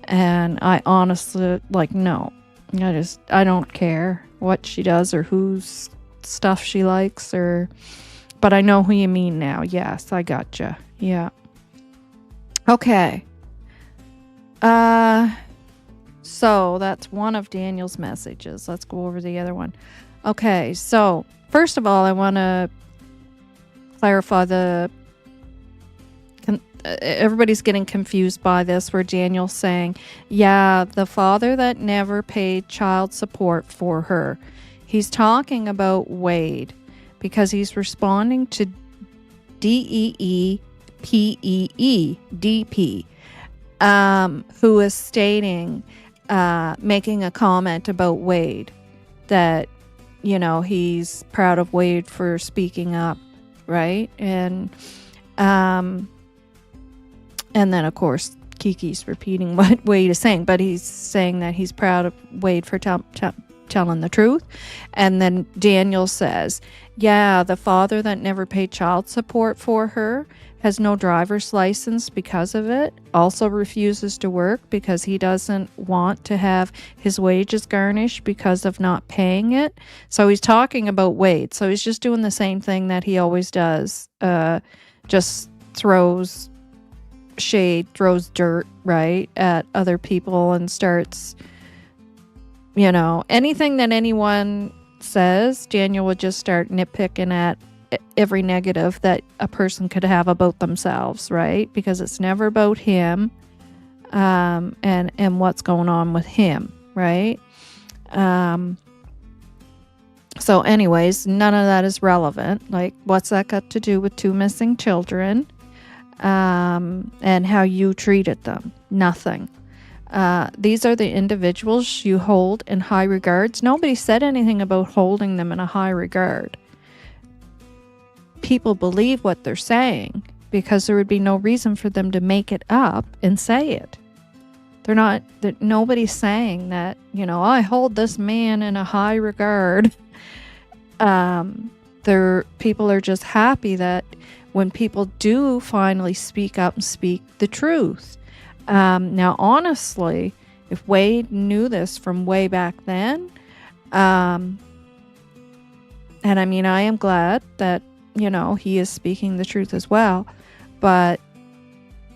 And I honestly, no. I don't care what she does or whose stuff she likes, but I know who you mean now. Yes, I gotcha. Yeah. Okay. So that's one of Daniel's messages. Let's go over the other one. Okay, so first of all, I want to clarify everybody's getting confused by this, where Daniel's saying, yeah, the father that never paid child support for her. He's talking about Wade because he's responding to DEEPEE, DP, who is stating, making a comment about Wade, that, he's proud of Wade for speaking up, right? And then, of course, Kiki's repeating what Wade is saying, but he's saying that he's proud of Wade for telling the truth. And then Daniel says, yeah, the father that never paid child support for her has no driver's license because of it, also refuses to work because he doesn't want to have his wages garnished because of not paying it. So he's talking about Wade. So he's just doing the same thing that he always does, just throws shade, throws dirt, right, at other people and starts, anything that anyone says, Daniel would just start nitpicking at every negative that a person could have about themselves, right? Because it's never about him, and what's going on with him, right? So anyways, none of that is relevant. Like, what's that got to do with 2 missing children? And how you treated them? Nothing. These are the individuals you hold in high regards. Nobody said anything about holding them in a high regard. People believe what they're saying because there would be no reason for them to make it up and say it. Nobody's saying that, I hold this man in a high regard. People are just happy that when people do finally speak up and speak the truth. Now, honestly, if Wade knew this from way back then, and I mean, I am glad that, he is speaking the truth as well, and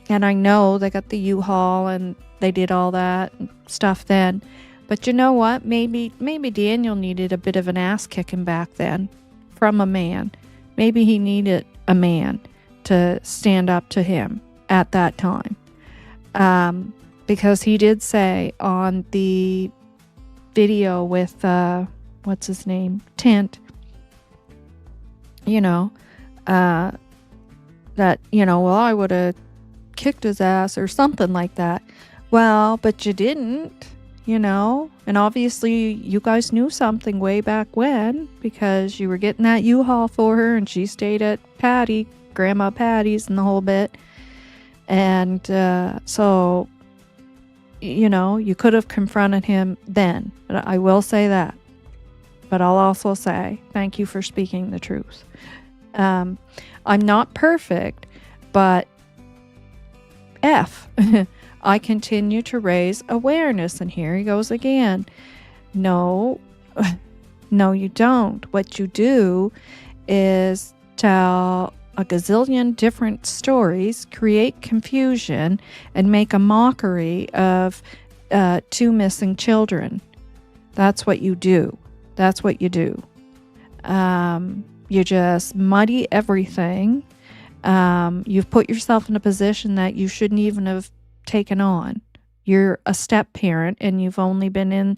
I know they got the U-Haul and they did all that stuff then, but you know what? Maybe Daniel needed a bit of an ass kicking back then from a man. Maybe he needed a man to stand up to him at that time. Because he did say on the video with, what's his name? Tint, that, well, I would have kicked his ass or something like that. Well, but you didn't, and obviously you guys knew something way back when, because you were getting that U-Haul for her and she stayed at Grandma Patty's and the whole bit. And so, you could have confronted him then. But I will say that. But I'll also say thank you for speaking the truth. I'm not perfect, but I continue to raise awareness. And here he goes again. No, you don't. What you do is tell a gazillion different stories, create confusion, and make a mockery of 2 missing children. That's what you do. That's what you do. You just muddy everything. You've put yourself in a position that you shouldn't even have taken on. You're a step parent and you've only been in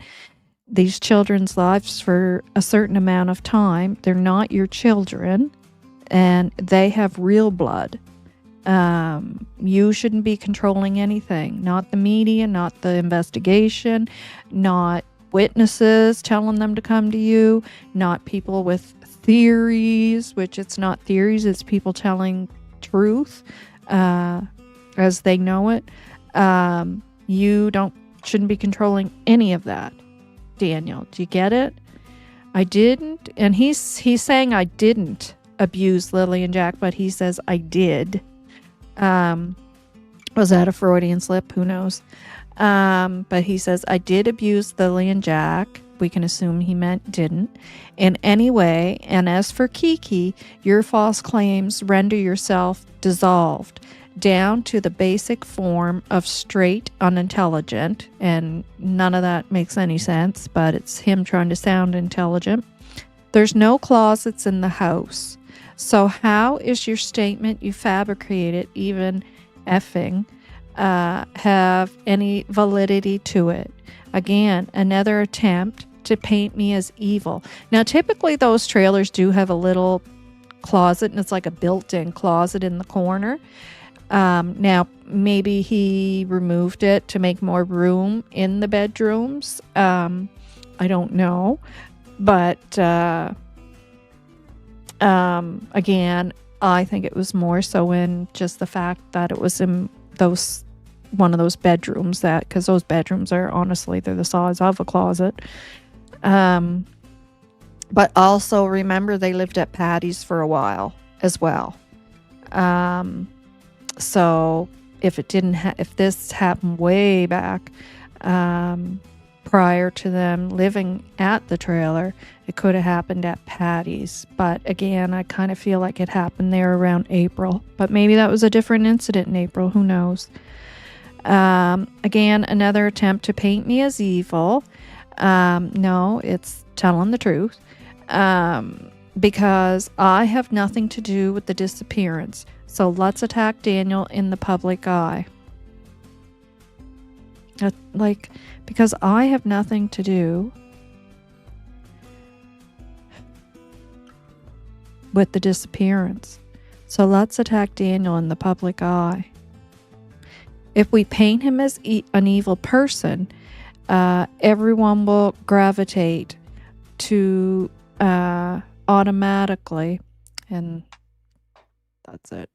these children's lives for a certain amount of time. They're not your children. And they have real blood. You shouldn't be controlling anything. Not the media, not the investigation, not witnesses telling them to come to you, not people with theories, which it's not theories, it's people telling truth as they know it. You shouldn't be controlling any of that, Daniel. Do you get it? I didn't, and he's saying I didn't abuse Lilly&Jack, but he says I did. Was that a Freudian slip? Who knows? But he says, I did abuse Lily and Jack. We can assume he meant didn't. In any way, and as for Kiki, your false claims render yourself dissolved down to the basic form of straight unintelligent, and none of that makes any sense, but it's him trying to sound intelligent. There's no closets in the house. So how is your statement you fabricated even effing have any validity to it? Again, another attempt to paint me as evil. Now, typically those trailers do have a little closet, and it's like a built-in closet in the corner. Now, maybe he removed it to make more room in the bedrooms. I don't know. But, again, I think it was more so in just the fact that it was in one of those bedrooms, because those bedrooms are, honestly, they're the size of a closet. But also remember they lived at Patty's for a while as well. So if if this happened way back, prior to them living at the trailer, it could have happened at Patty's. But again, I kind of feel like it happened there around April. But maybe that was a different incident in April. Who knows? Again, another attempt to paint me as evil. No, it's telling the truth. Because I have nothing to do with the disappearance. So let's attack Daniel in the public eye. Because I have nothing to do with the disappearance. So let's attack Daniel in the public eye. If we paint him as an evil person, everyone will gravitate to automatically, and that's it.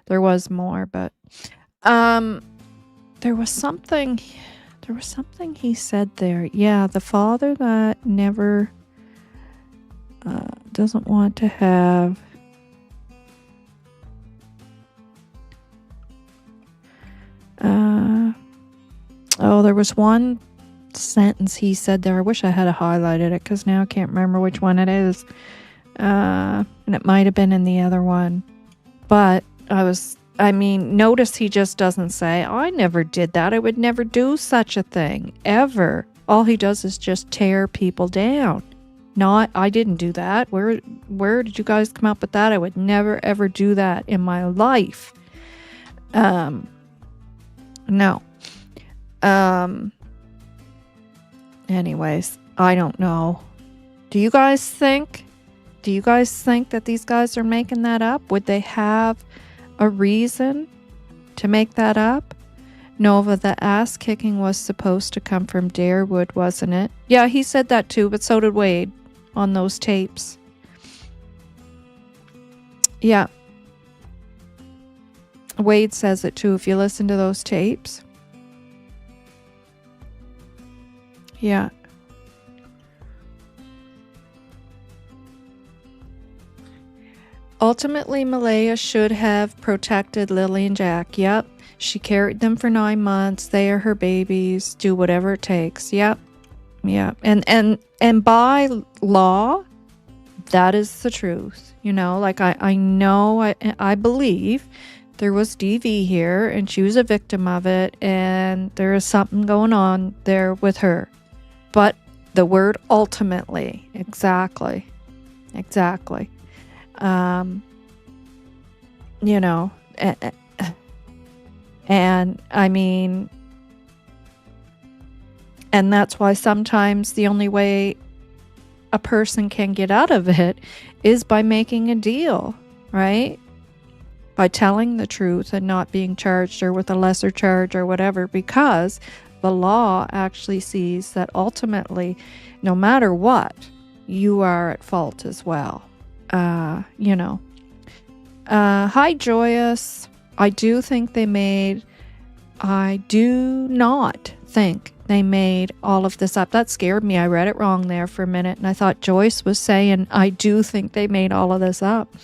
There was more, but there was something he said there. Yeah, the father that never doesn't want to have there was one sentence he said there. I wish I had highlighted it, because now I can't remember which one it is. And it might have been in the other one. But notice he just doesn't say, I never did that. I would never do such a thing, ever. All he does is just tear people down. Not, I didn't do that. Where did you guys come up with that? I would never, ever do that in my life. No. Anyways, I don't know. Do you guys think that these guys are making that up? Would they have a reason to make that up? Novah, the ass kicking was supposed to come from Darewood, wasn't it? Yeah, he said that too, but so did Wade on those tapes. Yeah. Wade says it too if you listen to those tapes. Yeah. Ultimately, Malehya should have protected Lily and Jack. Yep. She carried them for 9 months. They are her babies. Do whatever it takes. Yep. Yeah. And by law, that is the truth. You know, like I believe there was DV here and she was a victim of it, and there is something going on there with her. But the word ultimately, exactly. You know, and I mean, and that's why sometimes the only way a person can get out of it is by making a deal, right? By telling the truth and not being charged or with a lesser charge or whatever, because the law actually sees that ultimately, no matter what, you are at fault as well. You know. Hi, Joyous. I do not think they made all of this up. That scared me. I read it wrong there for a minute, and I thought Joyce was saying, I do think they made all of this up.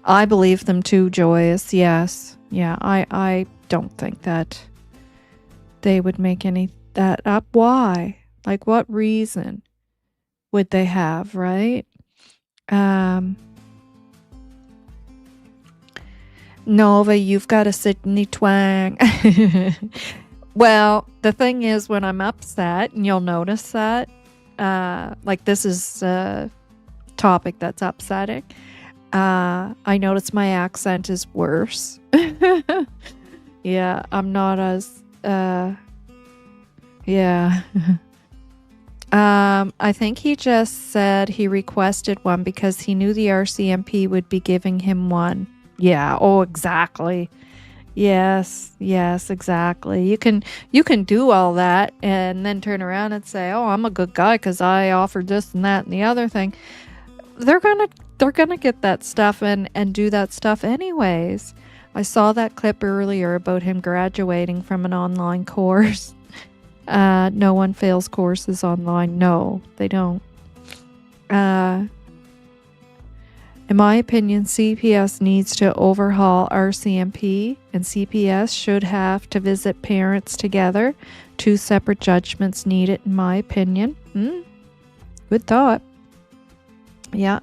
I believe them too, Joyous. Yes. Yeah, I don't think that they would make any that up. Why? Like, what reason would they have, right? Novah, you've got a Sydney twang. Well, the thing is, when I'm upset, and you'll notice that, like this is a topic that's upsetting, I notice my accent is worse. Yeah, I'm not as, yeah. I think he just said he requested one because he knew the RCMP would be giving him one. Yeah, oh, exactly. Yes, exactly. You can do all that and then turn around and say, "Oh, I'm a good guy because I offered this and that and the other thing." They're gonna get that stuff and do that stuff anyways. I saw that clip earlier about him graduating from an online course. No one fails courses online. No, they don't. In my opinion, CPS needs to overhaul RCMP, and CPS should have to visit parents together. 2 separate judgments needed, in my opinion. Good thought. Yeah.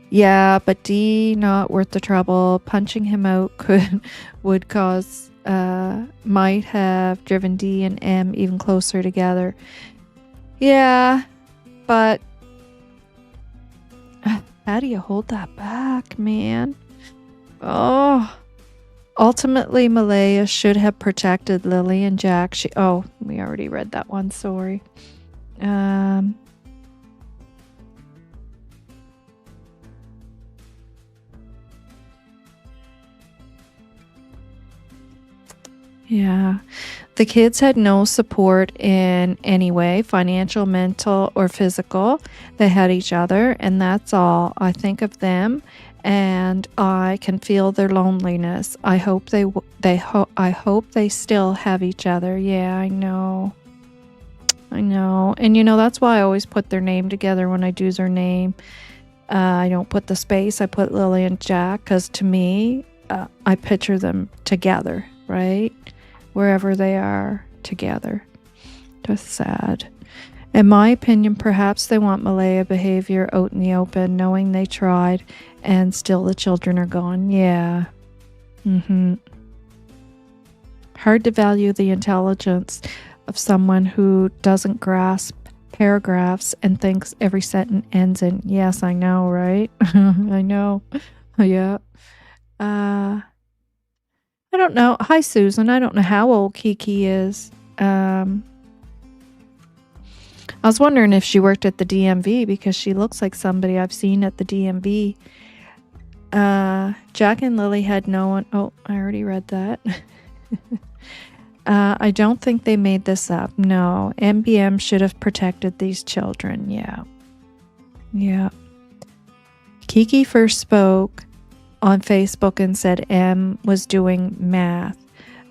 Yeah, but D, not worth the trouble. Punching him out would cause, might have driven D and M even closer together. Yeah, but how do you hold that back, man? Oh. Ultimately, Malehya should have protected Lilly&Jack. Oh, we already read that one, sorry. Yeah. The kids had no support in any way, financial, mental, or physical. They had each other, and that's all. I think of them, and I can feel their loneliness. I hope I hope they still have each other. Yeah, I know. And that's why I always put their name together when I do their name. I don't put the space. I put Lilly&Jack because to me, I picture them together, right? Wherever they are together. Just sad. In my opinion, perhaps they want Malehya behavior out in the open, knowing they tried and still the children are gone. Yeah. Hard to value the intelligence of someone who doesn't grasp paragraphs and thinks every sentence ends in, yes, I know, right? I know. Yeah. I don't know. Hi, Susan. I don't know how old Kiki is. I was wondering if she worked at the DMV because she looks like somebody I've seen at the DMV. Jack and Lily had no one. Oh, I already read that. I don't think they made this up. No, MBM should have protected these children. Yeah. Kiki first spoke on Facebook and said M was doing math.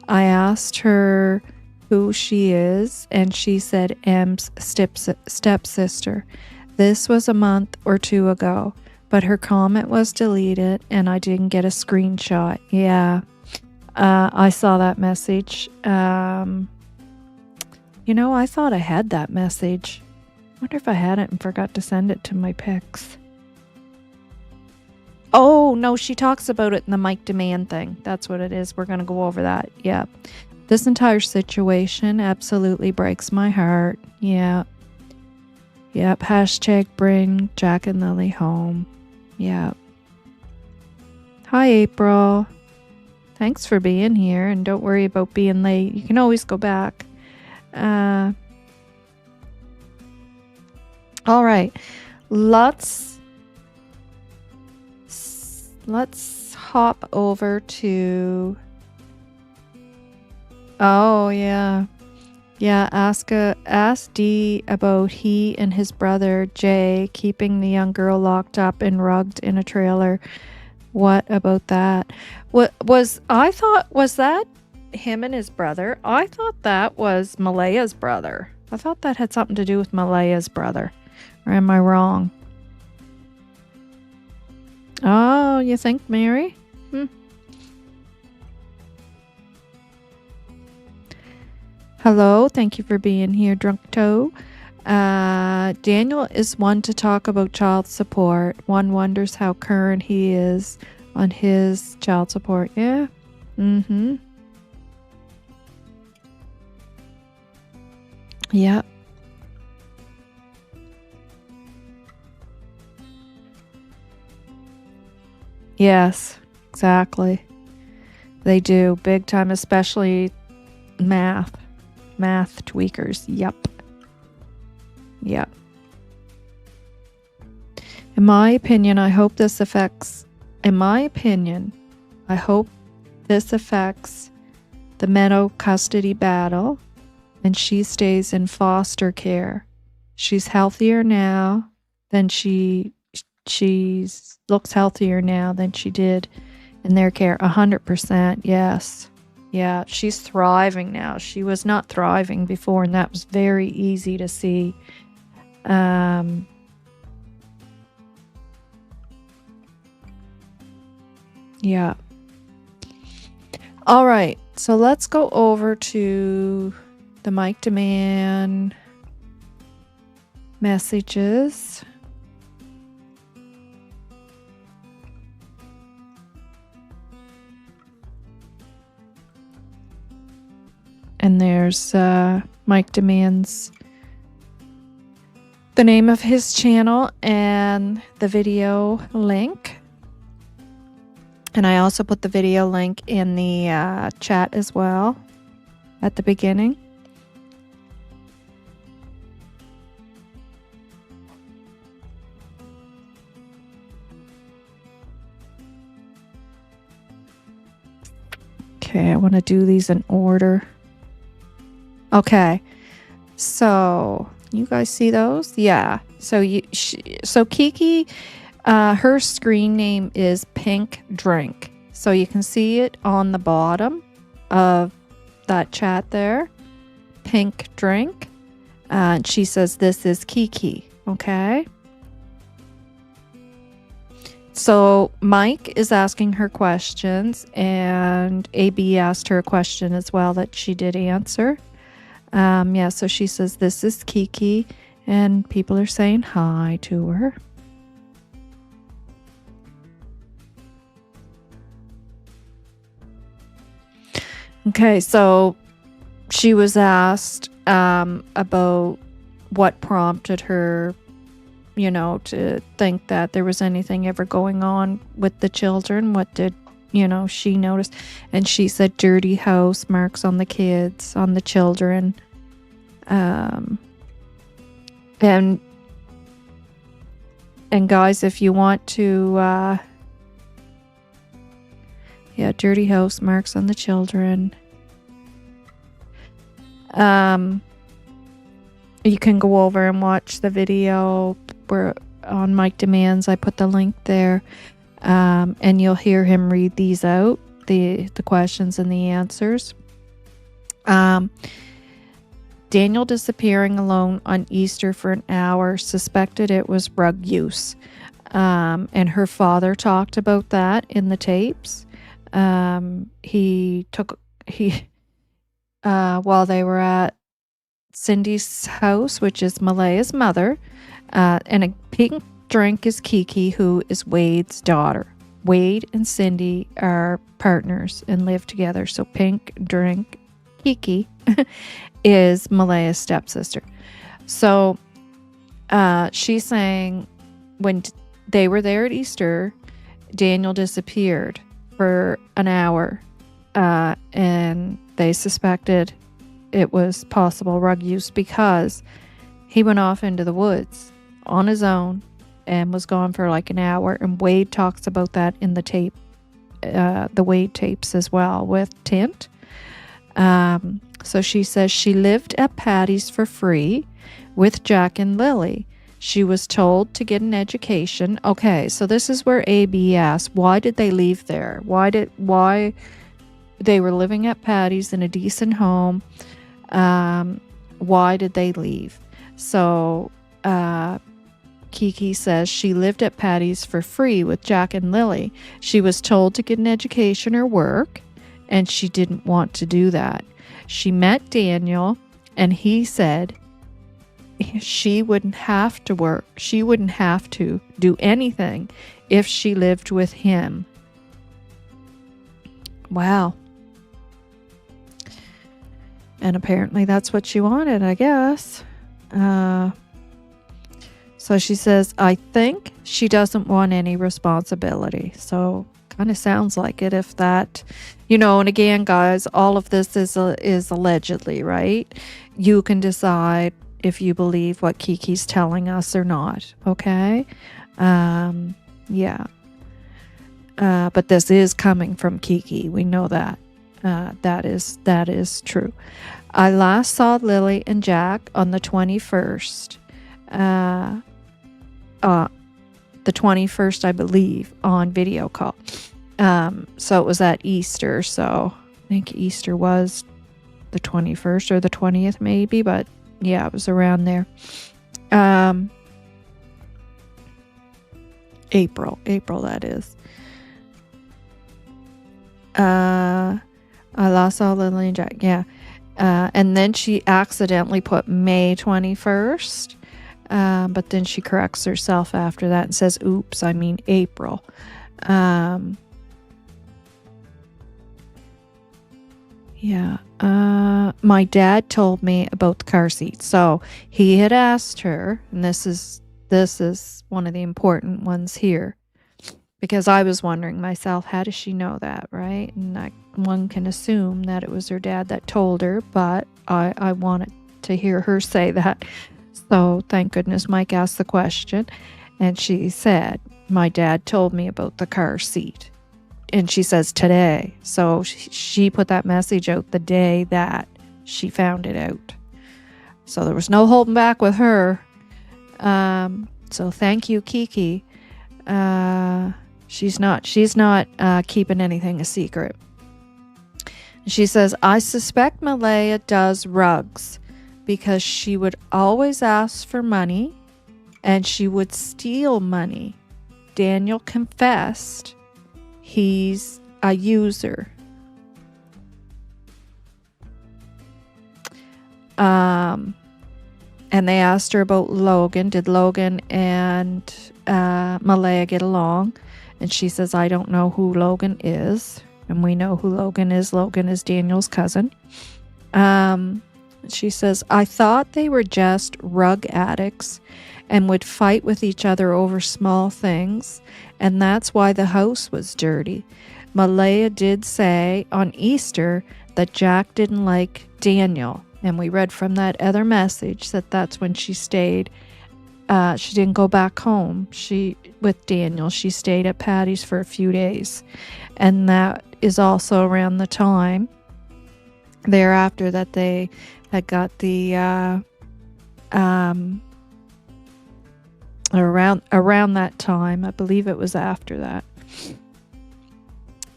I asked her who she is, and she said M's stepsister. This was a month or 2 ago, but her comment was deleted, and I didn't get a screenshot. Yeah, I saw that message. I thought I had that message. Wonder if I had it and forgot to send it to my pics. Oh, no, she talks about it in the Mike Dammann thing. That's what it is. We're going to go over that. Yeah. This entire situation absolutely breaks my heart. Yeah. Yep. Hashtag bring Jack and Lily home. Yeah. Hi, April. Thanks for being here. And don't worry about being late. You can always go back. All right. Let's hop over to... Oh, yeah. Yeah, ask D about he and his brother, Jay, keeping the young girl locked up and rugged in a trailer. What about that? Was that him and his brother? I thought that was Malehya's brother. I thought that had something to do with Malehya's brother. Or am I wrong? Oh, you think, Mary? Hello, thank you for being here, Drunk Toe. Daniel is one to talk about child support. One wonders how current he is on his child support. Yeah. Mm-hmm. Yeah. Yes, exactly. They do big time, especially math tweakers. Yep. In my opinion, I hope this affects the Meadow custody battle, and she stays in foster care. She's healthier now than she looks healthier now than she did in their care. 100%. Yes. Yeah, she's thriving now. She was not thriving before, and that was very easy to see. Yeah. All right, so let's go over to the Mike Dammann messages. And there's Mike Dammann's, the name of his channel and the video link. And I also put the video link in the chat as well at the beginning. Okay, I want to do these in order. Okay, so you guys see those? Yeah. So Kiki, her screen name is Pink Drink. So you can see it on the bottom of that chat there. Pink Drink. And she says this is Kiki. Okay. So Mike is asking her questions, and AB asked her a question as well that she did answer. Yeah, so she says this is Kiki, and people are saying hi to her. Okay, so she was asked about what prompted her, to think that there was anything ever going on with the children. What did, she noticed? And she said dirty house, marks on the kids, on the children. And guys, if you want to, dirty house, marks on the children. You can go over and watch the video where on Mike Dammann's. I put the link there, and you'll hear him read these out, the questions and the answers. Daniel disappearing alone on Easter for an hour, suspected it was rug use. And her father talked about that in the tapes. While they were at Cindy's house, which is Malehya's mother, and a Pink Drink is Kiki, who is Wade's daughter. Wade and Cindy are partners and live together. So Pink Drink, Kiki, is Malehya's stepsister. So she's saying when they were there at Easter, Daniel disappeared for an hour, and they suspected it was possible rug use because he went off into the woods on his own and was gone for like an hour. And Wade talks about that in the tape, the Wade tapes as well with Tint. So she says she lived at Patty's for free with Jack and Lily. She was told to get an education. Okay, so this is where AB asks, why did they leave there? Why they were living at Patty's in a decent home? Why did they leave? So Kiki says she lived at Patty's for free with Jack and Lily. She was told to get an education or work, and she didn't want to do that. She met Daniel, and he said she wouldn't have to work. She wouldn't have to do anything if she lived with him. Wow. And apparently that's what she wanted, I guess. So she says, I think she doesn't want any responsibility. So kind of sounds like it, if that, and again, guys, all of this is allegedly, right? You can decide if you believe what Kiki's telling us or not, okay? Yeah. But this is coming from Kiki. We know that. That is true. I last saw Lily and Jack on the 21st. The 21st, I believe, on video call. So it was at Easter. So I think Easter was the 21st or the 20th maybe, but yeah, it was around there. April, that is. I lost all Lily and Jack. Yeah. And then she accidentally put May 21st. But then she corrects herself after that and says, oops, I mean April. Yeah. My dad told me about the car seat. So he had asked her, and this is one of the important ones here, because I was wondering myself, how does she know that, right? And one can assume that it was her dad that told her, but I wanted to hear her say that. So thank goodness Mike asked the question, and she said, my dad told me about the car seat. And she says today. So she put that message out the day that she found it out. So there was no holding back with her. So thank you, Kiki. She's not keeping anything a secret. She says, I suspect Malehya does rugs because she would always ask for money and she would steal money. Daniel confessed he's a user. And they asked her about Logan. Did Logan and Malehya get along? And she says, I don't know who Logan is. And we know who Logan is. Logan is Daniel's cousin. She says, I thought they were just rug addicts and would fight with each other over small things. And that's why the house was dirty. Malehya did say on Easter that Jack didn't like Daniel. And we read from that other message that that's when she stayed. She didn't go back home. With Daniel, she stayed at Patty's for a few days. And that is also around the time thereafter that they had got the around that time, I believe it was after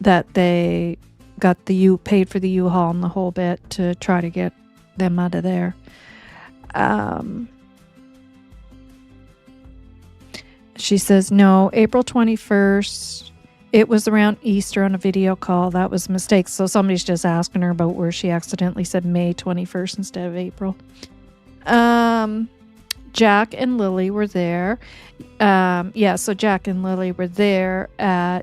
that they got paid for the U-Haul and the whole bit to try to get them out of there. She says, no, April 21st, it was around Easter on a video call. That was a mistake. So somebody's just asking her about where she accidentally said May 21st instead of April. Jack and Lily were there. So Jack and Lily were there at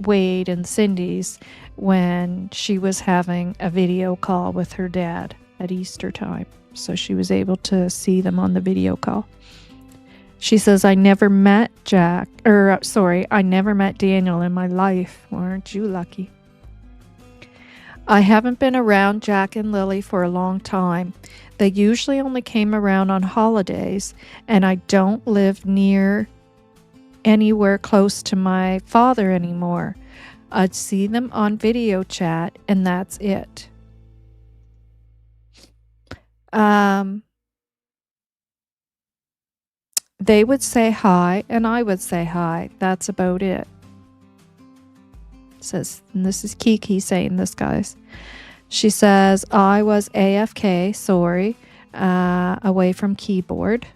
Wade and Cindy's when she was having a video call with her dad at Easter time. So she was able to see them on the video call. She says, I never met I never met Daniel in my life. Aren't you lucky? I haven't been around Jack and Lily for a long time. They usually only came around on holidays, and I don't live near anywhere close to my father anymore. I'd see them on video chat, and that's it. They would say hi, and I would say hi. That's about it. Says, and this is Kiki saying this, guys. She says, I was AFK, sorry, away from keyboard.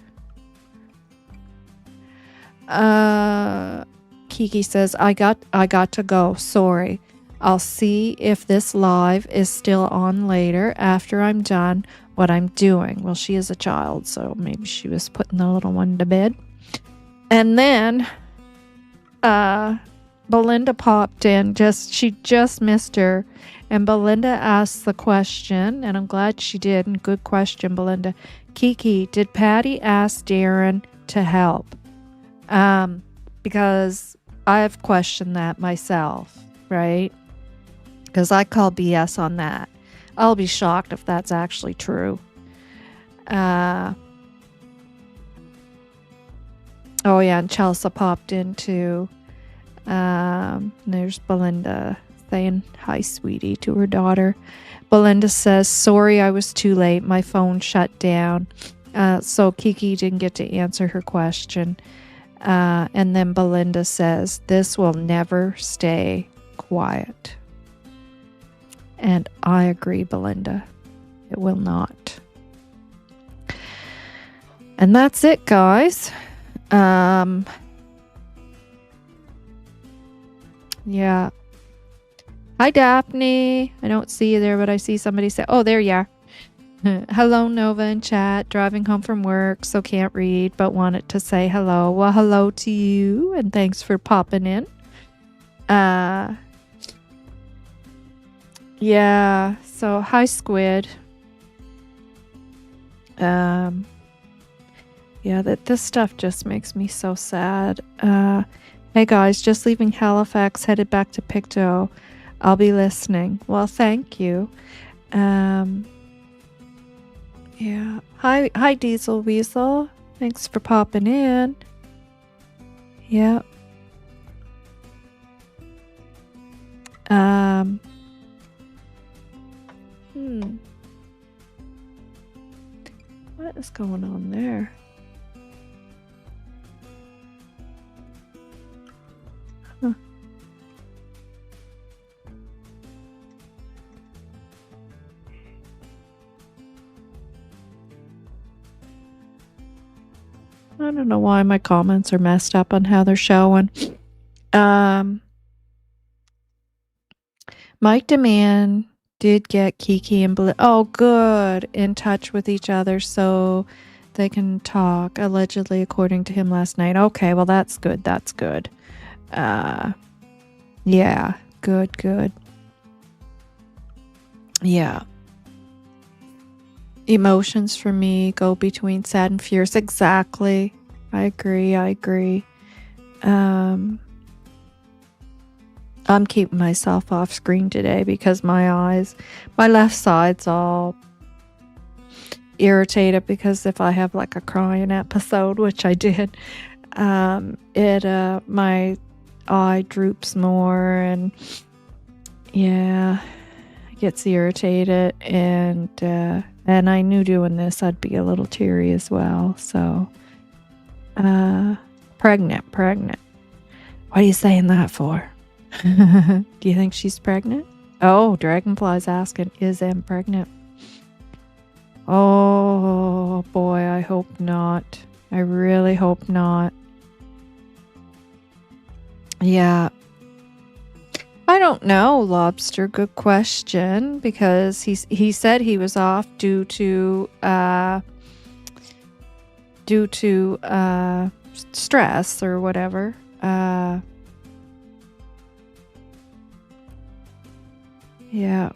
Kiki says, I got to go, sorry. I'll see if this live is still on later after I'm done what I'm doing. Well, she is a child, so maybe she was putting the little one to bed. And then Belinda popped in. She just missed her. And Belinda asked the question, and I'm glad she did. And good question, Belinda. Kiki, did Patty ask Darren to help? Because I've questioned that myself, right? Because I call BS on that. I'll be shocked if that's actually true. Oh yeah, and Chelsea popped in too. There's Belinda saying hi, sweetie, to her daughter. Belinda says, sorry, I was too late. My phone shut down. So Kiki didn't get to answer her question. And then Belinda says, this will never stay quiet. And I agree, Belinda. It will not. And that's it, guys. Yeah. Hi, Daphne. I don't see you there, but I see somebody say, oh, there you are. Hello, Novah in chat. Driving home from work, so can't read, but wanted to say hello. Well, hello to you, and thanks for popping in. Yeah, so hi, Squid. Yeah, this stuff just makes me so sad. Hey guys, just leaving Halifax, headed back to Pictou. I'll be listening. Well, thank you. Yeah. Hi, Diesel Weasel. Thanks for popping in. Yeah. What is going on there? Huh. I don't know why my comments are messed up on how they're showing. Mike Dammann did get Kiki and good, in touch with each other so they can talk, allegedly, according to him last night. Okay, well, that's good. That's good. Yeah, good. Yeah. Emotions for me go between sad and fierce. Exactly. I agree. I'm keeping myself off screen today because my left side's all irritated because if I have like a crying episode, which I did, my eye droops more and yeah, it gets irritated and I knew doing this I'd be a little teary as well. So, pregnant. What are you saying that for? Do you think she's pregnant? Oh, Dragonfly's asking, is Em pregnant? Oh boy, I hope not. I really hope not. Yeah. I don't know, Lobster. Good question, because he said he was off due to stress or whatever. Yeah.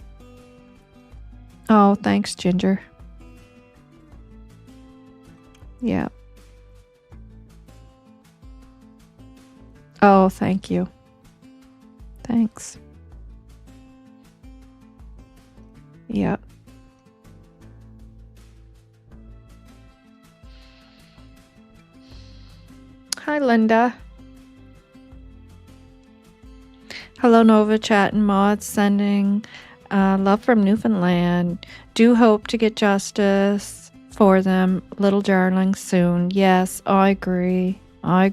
Oh, thanks, Ginger. Yeah. Oh, thank you. Thanks. Yep. Hi, Linda. Hello, Novah, chat and mods, sending love from Newfoundland. Do hope to get justice for them, little darlings, soon. Yes, I agree. Hi,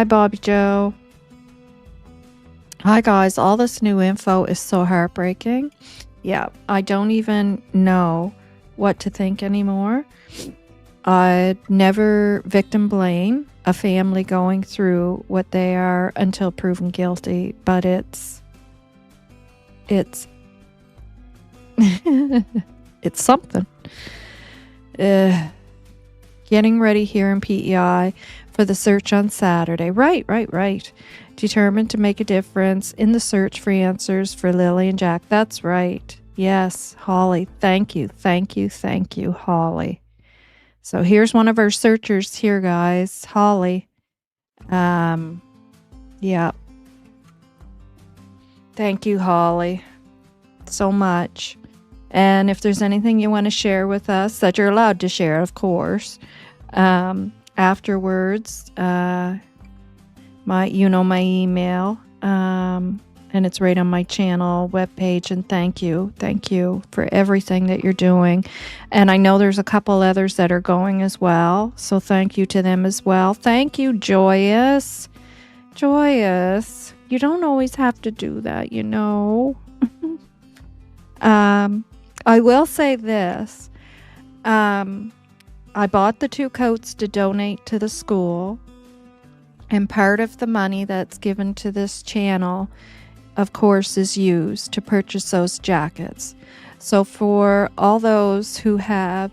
Bobby Joe. Hi, guys. All this new info is so heartbreaking. Yeah, I don't even know what to think anymore. I'd never victim blame a family going through what they are until proven guilty, but it's it's something. Getting ready here in PEI for the search on Saturday. Right. Determined to make a difference in the search for answers for Lily and Jack. That's right. Yes, Holly. Thank you, Holly. So here's one of our searchers here, guys. Holly. Yeah. Thank you, Holly, so much. And if there's anything you want to share with us that you're allowed to share, of course, afterwards, my email, and it's right on my channel webpage. And thank you for everything that you're doing. And I know there's a couple others that are going as well, so thank you to them as well. Thank you, Joyous. You don't always have to do that, you know. I will say this. I bought the 2 coats to donate to the school, and part of the money that's given to this channel, of course, is used to purchase those jackets. So for all those who have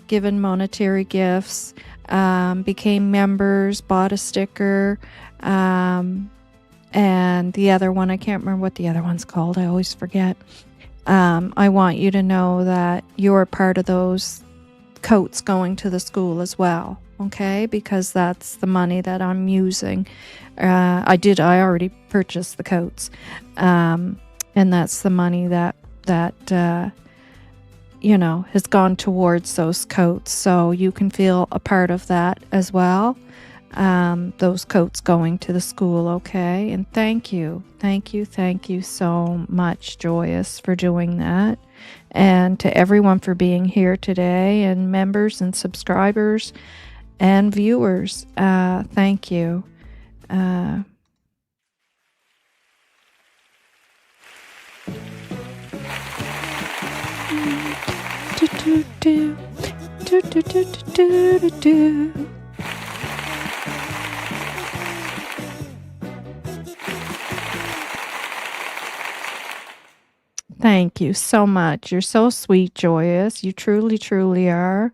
given monetary gifts, became members, bought a sticker, and the other one, I can't remember what the other one's called. I always forget. I want you to know that you're part of those coats going to the school as well, okay? Because that's the money that I'm using. I already purchased the coats, and that's the money that has gone towards those coats. So you can feel a part of that as well. Those coats going to the school, okay? And thank you so much, Joyous, for doing that. And to everyone for being here today, and members and subscribers and viewers, thank you. Thank you so much. You're so sweet, Joyous. You truly are.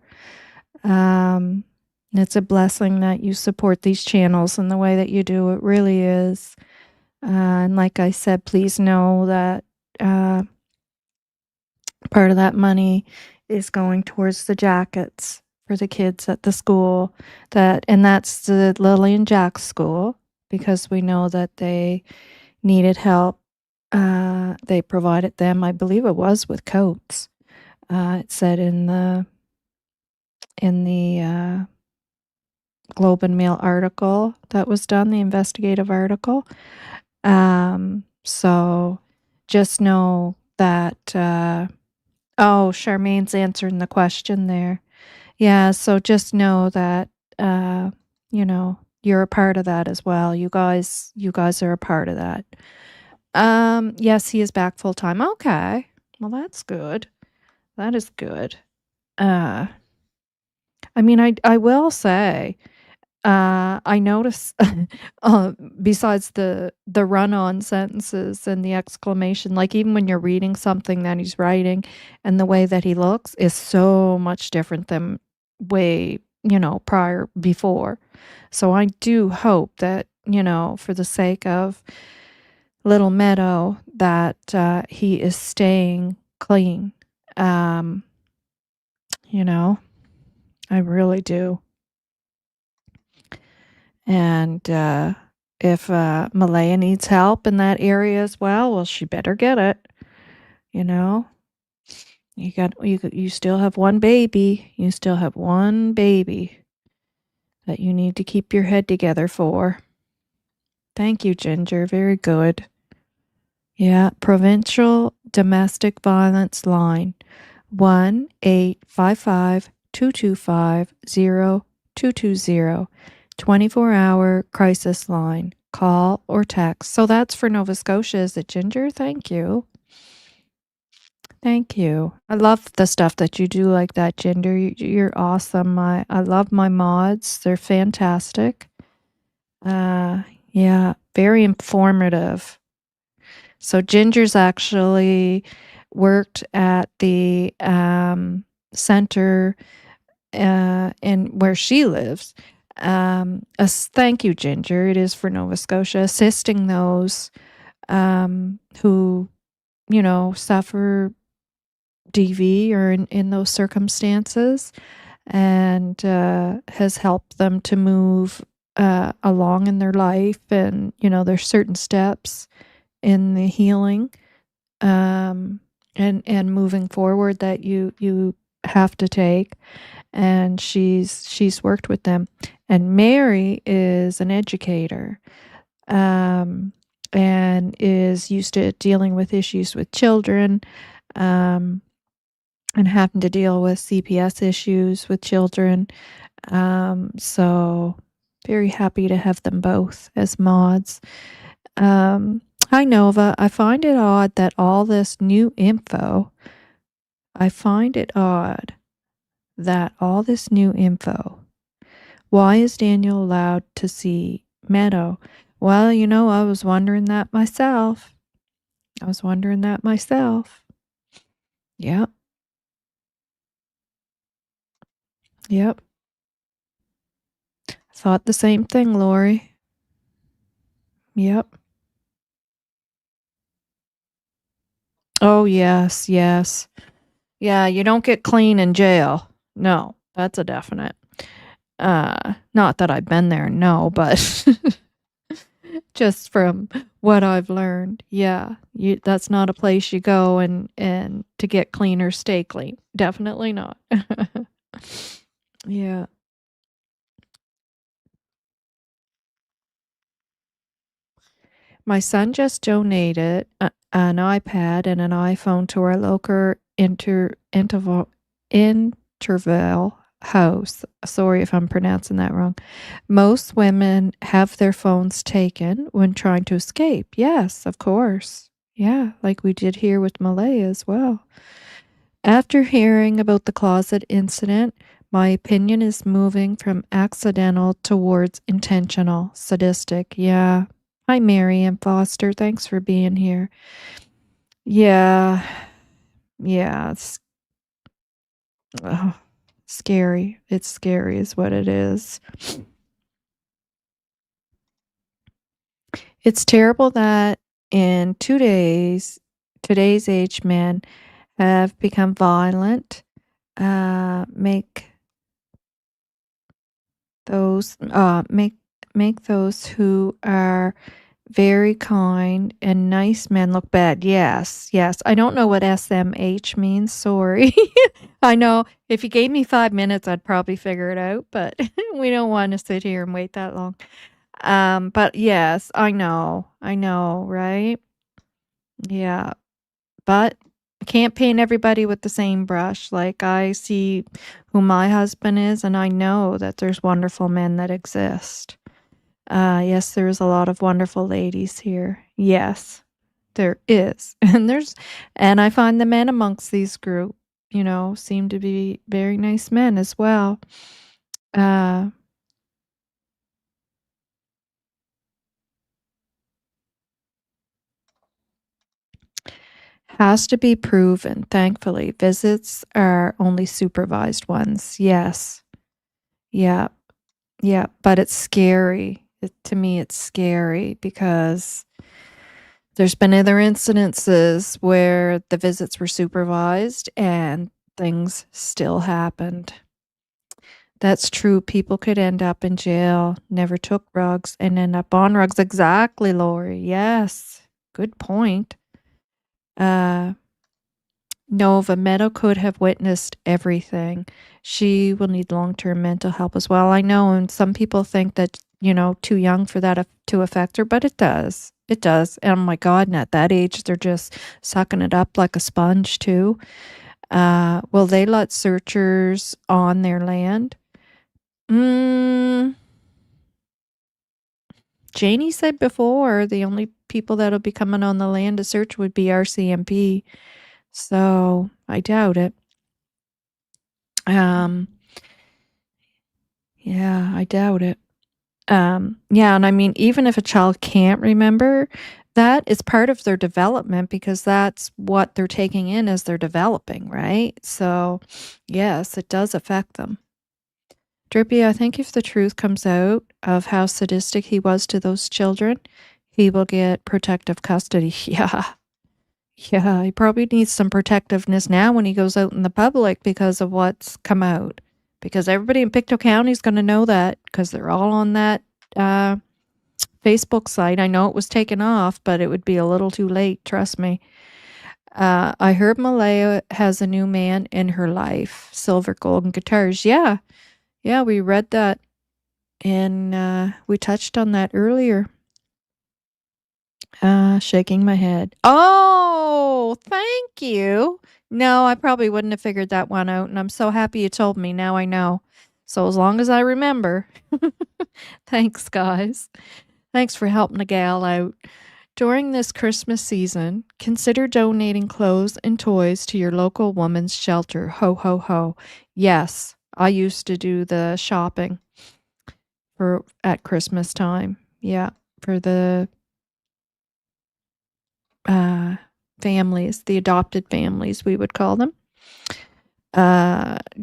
It's a blessing that you support these channels in the way that you do. It really is. And like I said, please know that part of that money is going towards the jackets for the kids at the school. And that's the Lilly&Jack school, because we know that they needed help. They provided them, I believe it was with coats. It said in the Globe and Mail article that was done, the investigative article. So just know that, Charmaine's answering the question there. Yeah, so just know that, you're a part of that as well. You guys are a part of that. Yes, he is back full time. Okay. Well, that's good. That is good. I will say, I notice, besides the run-on sentences and the exclamation, like even when you're reading something that he's writing, and the way that he looks is so much different than way, before. So I do hope that, for the sake of Little Meadow, that he is staying clean. I really do. And if Malehya needs help in that area as well, she better get it. You still have one baby. You still have one baby that you need to keep your head together for. Thank you, Ginger. Very good. Yeah, Provincial Domestic Violence Line, 1-855-225-0220, 24-hour crisis line. Call or text. So that's for Nova Scotia, is it, Ginger? Thank you. Thank you. I love the stuff that you do like that, Ginger. You're awesome. I love my mods. They're fantastic. Uh, yeah, very informative. So Ginger's actually worked at the center in where she lives. Thank you, Ginger. It is for Nova Scotia, assisting those who, suffer DV or in those circumstances, and has helped them to move along in their life. And, there's certain steps in the healing and moving forward that you have to take. And she's worked with them. And Mary is an educator, and is used to dealing with issues with children, and having to deal with CPS issues with children. So very happy to have them both as mods. Hi, Nova. I find it odd that all this new info, why is Daniel allowed to see Meadow? Well, I was wondering that myself. Yep. Yep. Thought the same thing, Lori. Yep. Oh, yes, yes. Yeah, you don't get clean in jail. No, that's a definite. Not that I've been there, no, but just from what I've learned, yeah, that's not a place you go and to get clean or stay clean. Definitely not. Yeah. My son just donated an iPad and an iPhone to our local interval house. Sorry if I'm pronouncing that wrong. Most women have their phones taken when trying to escape. Yes, of course. Yeah, like we did here with Malehya as well. After hearing about the closet incident, my opinion is moving from accidental towards intentional, sadistic. Yeah. Hi, Mary and Foster. Thanks for being here. Yeah. Yeah. It's scary. It's scary, is what it is. It's terrible that in today's age, men have become violent. Make those make those who are very kind and nice men look bad. Yes, yes. I don't know what SMH means. Sorry. I know if you gave me 5 minutes, I'd probably figure it out, but we don't want to sit here and wait that long. But yes, I know, right? Yeah, but I can't paint everybody with the same brush. Like, I see who my husband is, and I know that there's wonderful men that exist. Yes, there's a lot of wonderful ladies here. Yes, there is. And I find the men amongst these group, seem to be very nice men as well. Uh, has to be proven, thankfully. Visits are only supervised ones. Yes. Yeah. Yeah. But it's scary. To me, it's scary because there's been other incidences where the visits were supervised and things still happened. That's true. People could end up in jail, never took rugs, and end up on rugs. Exactly, Lori. Yes. Good point. Novah Meadow could have witnessed everything. She will need long-term mental help as well. I know, and some people think that, too young for that to affect her, but it does. It does. And oh my God, and at that age, they're just sucking it up like a sponge too. Will they let searchers on their land? Janie said before the only people that'll be coming on the land to search would be RCMP. So I doubt it. Yeah, I doubt it. Yeah, and I mean, even if a child can't remember, that is part of their development because that's what they're taking in as they're developing, right? So, yes, it does affect them. Drippy, I think if the truth comes out of how sadistic he was to those children, he will get protective custody. Yeah. Yeah, he probably needs some protectiveness now when he goes out in the public because of what's come out. Because everybody in Pictou County is going to know that because they're all on that Facebook site. I know it was taken off, but it would be a little too late, trust me. I heard Malehya has a new man in her life. Silver, golden guitars. Yeah. Yeah, we read that. And we touched on that earlier. Shaking my head. Oh, thank you. No, I probably wouldn't have figured that one out, and I'm so happy you told me. Now I know. So as long as I remember. Thanks, guys. Thanks for helping the gal out. During this Christmas season, consider donating clothes and toys to your local women's shelter. Ho, ho, ho. Yes, I used to do the shopping for at Christmas time. Yeah, for the families, the adopted families, we would call them.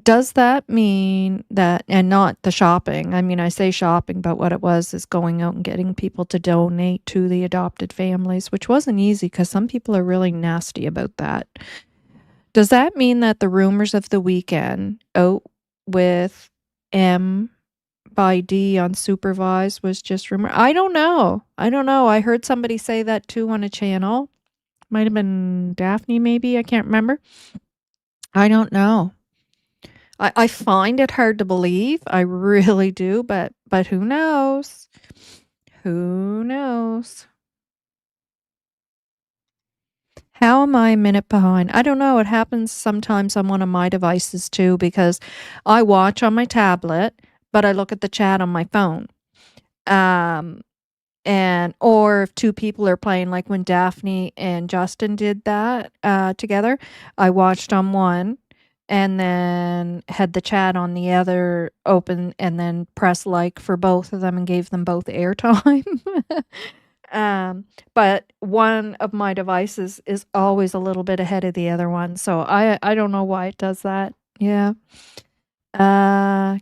Does that mean that, and not the shopping? I mean, I say shopping, but what it was is going out and getting people to donate to the adopted families, which wasn't easy because some people are really nasty about that. Does that mean that the rumors of the weekend out with M by D unsupervised was just rumor? I don't know. I heard somebody say that too on a channel. Might have been Daphne, maybe. I can't remember. I don't know. I find it hard to believe. I really do, but who knows? Who knows? How am I a minute behind? I don't know. It happens sometimes on one of my devices too because I watch on my tablet, but I look at the chat on my phone. Um, or if two people are playing, like when Daphne and Justin did that together, I watched on one and then had the chat on the other open and then press like for both of them and gave them both airtime. But one of my devices is always a little bit ahead of the other one, so I don't know why it does that. Yeah.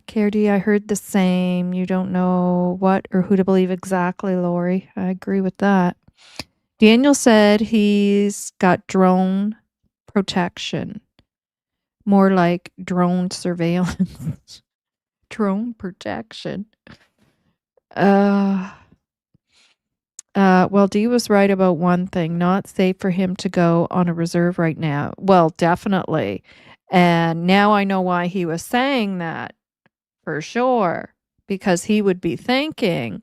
Caredy, I heard the same. You don't know what or who to believe exactly, Lori. I agree with that. Daniel said he's got drone protection. More like drone surveillance. Drone protection. Well, Dee was right about one thing. Not safe for him to go on a reserve right now. Well, definitely. And now I know why he was saying that. For sure, because he would be thinking,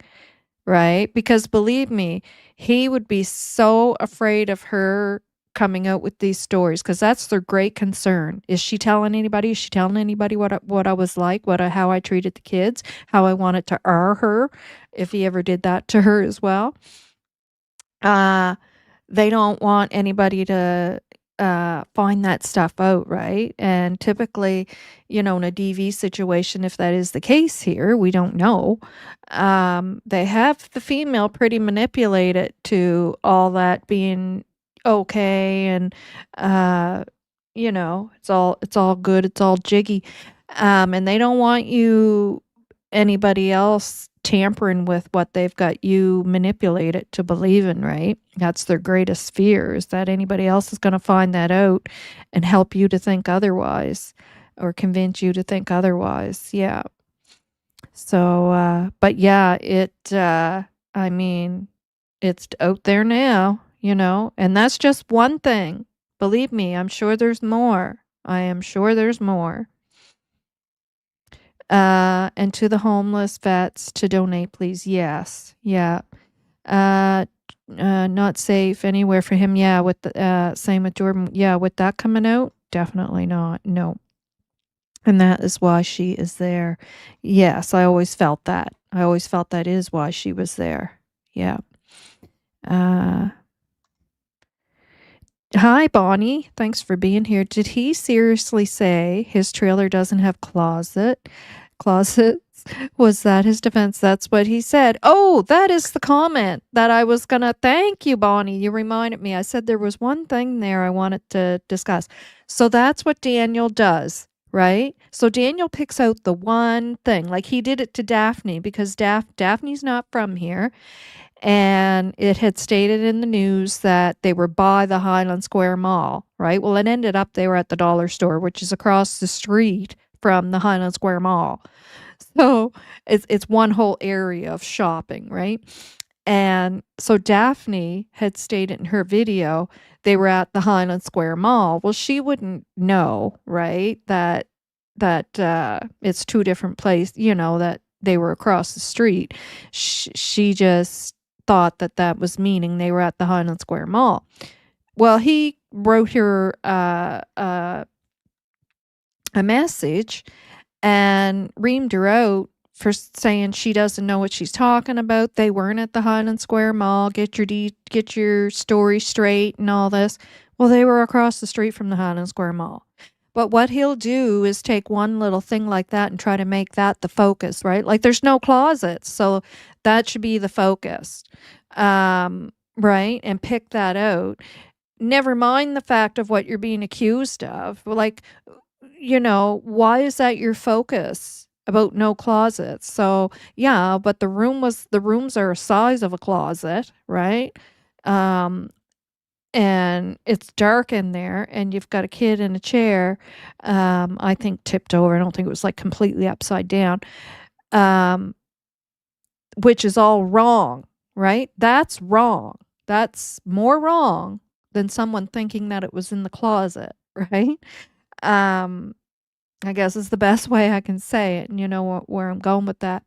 right? Because believe me, he would be so afraid of her coming out with these stories because that's their great concern. Is she telling anybody? Is she telling anybody what I was like, how I treated the kids, how I wanted to her if he ever did that to her as well? They don't want anybody to find that stuff out, right? And typically, in a DV situation, if that is the case here, we don't know. They have the female pretty manipulated to all that being okay, and it's all good, it's all jiggy, and they don't want anybody else tampering with what they've got you manipulated to believe in, right? That's their greatest fear, is that anybody else is going to find that out and help you to think otherwise or convince you to think otherwise. Yeah. So, but yeah, I mean, it's out there now, and that's just one thing. Believe me, I'm sure there's more. I am sure there's more. And to the homeless vets to donate, please. Yes. Yeah. Uh, not safe anywhere for him. Yeah. With the, same with Jordan. Yeah. With that coming out, definitely not. No. And that is why she is there. Yes. I always felt that. I always felt that is why she was there. Yeah. Uh, Hi, Bonnie. Thanks for being here. Did he seriously say his trailer doesn't have closets? Was that his defense? That's what he said. Oh, that is the comment that I was gonna thank you, Bonnie. You reminded me. I said there was one thing there I wanted to discuss. So that's what Daniel does, right? So Daniel picks out the one thing. Like he did it to Daphne because Daphne's not from here. And it had stated in the news that they were by the Highland Square Mall, right? Well, it ended up they were at the dollar store, which is across the street from the Highland Square Mall. So it's one whole area of shopping, right? And so Daphne had stated in her video they were at the Highland Square Mall. Well, she wouldn't know, right? That it's two different places, that they were across the street. She just thought that that was meaning they were at the Highland Square Mall. Well, he wrote her a message and reamed her out for saying she doesn't know what she's talking about. They weren't at the Highland Square Mall. Get your story straight and all this. Well, they were across the street from the Highland Square Mall. But what he'll do is take one little thing like that and try to make that the focus, right? Like there's no closets, so that should be the focus, right? And pick that out. Never mind the fact of what you're being accused of. Like, why is that your focus about no closets? So yeah, but the rooms are a size of a closet, right? Um, and it's dark in there and you've got a kid in a chair, I think tipped over. I don't think it was like completely upside down, um, which is all wrong, right? That's wrong. That's more wrong than someone thinking that it was in the closet, right? Um, I guess is the best way I can say it, and you know where I'm going with that.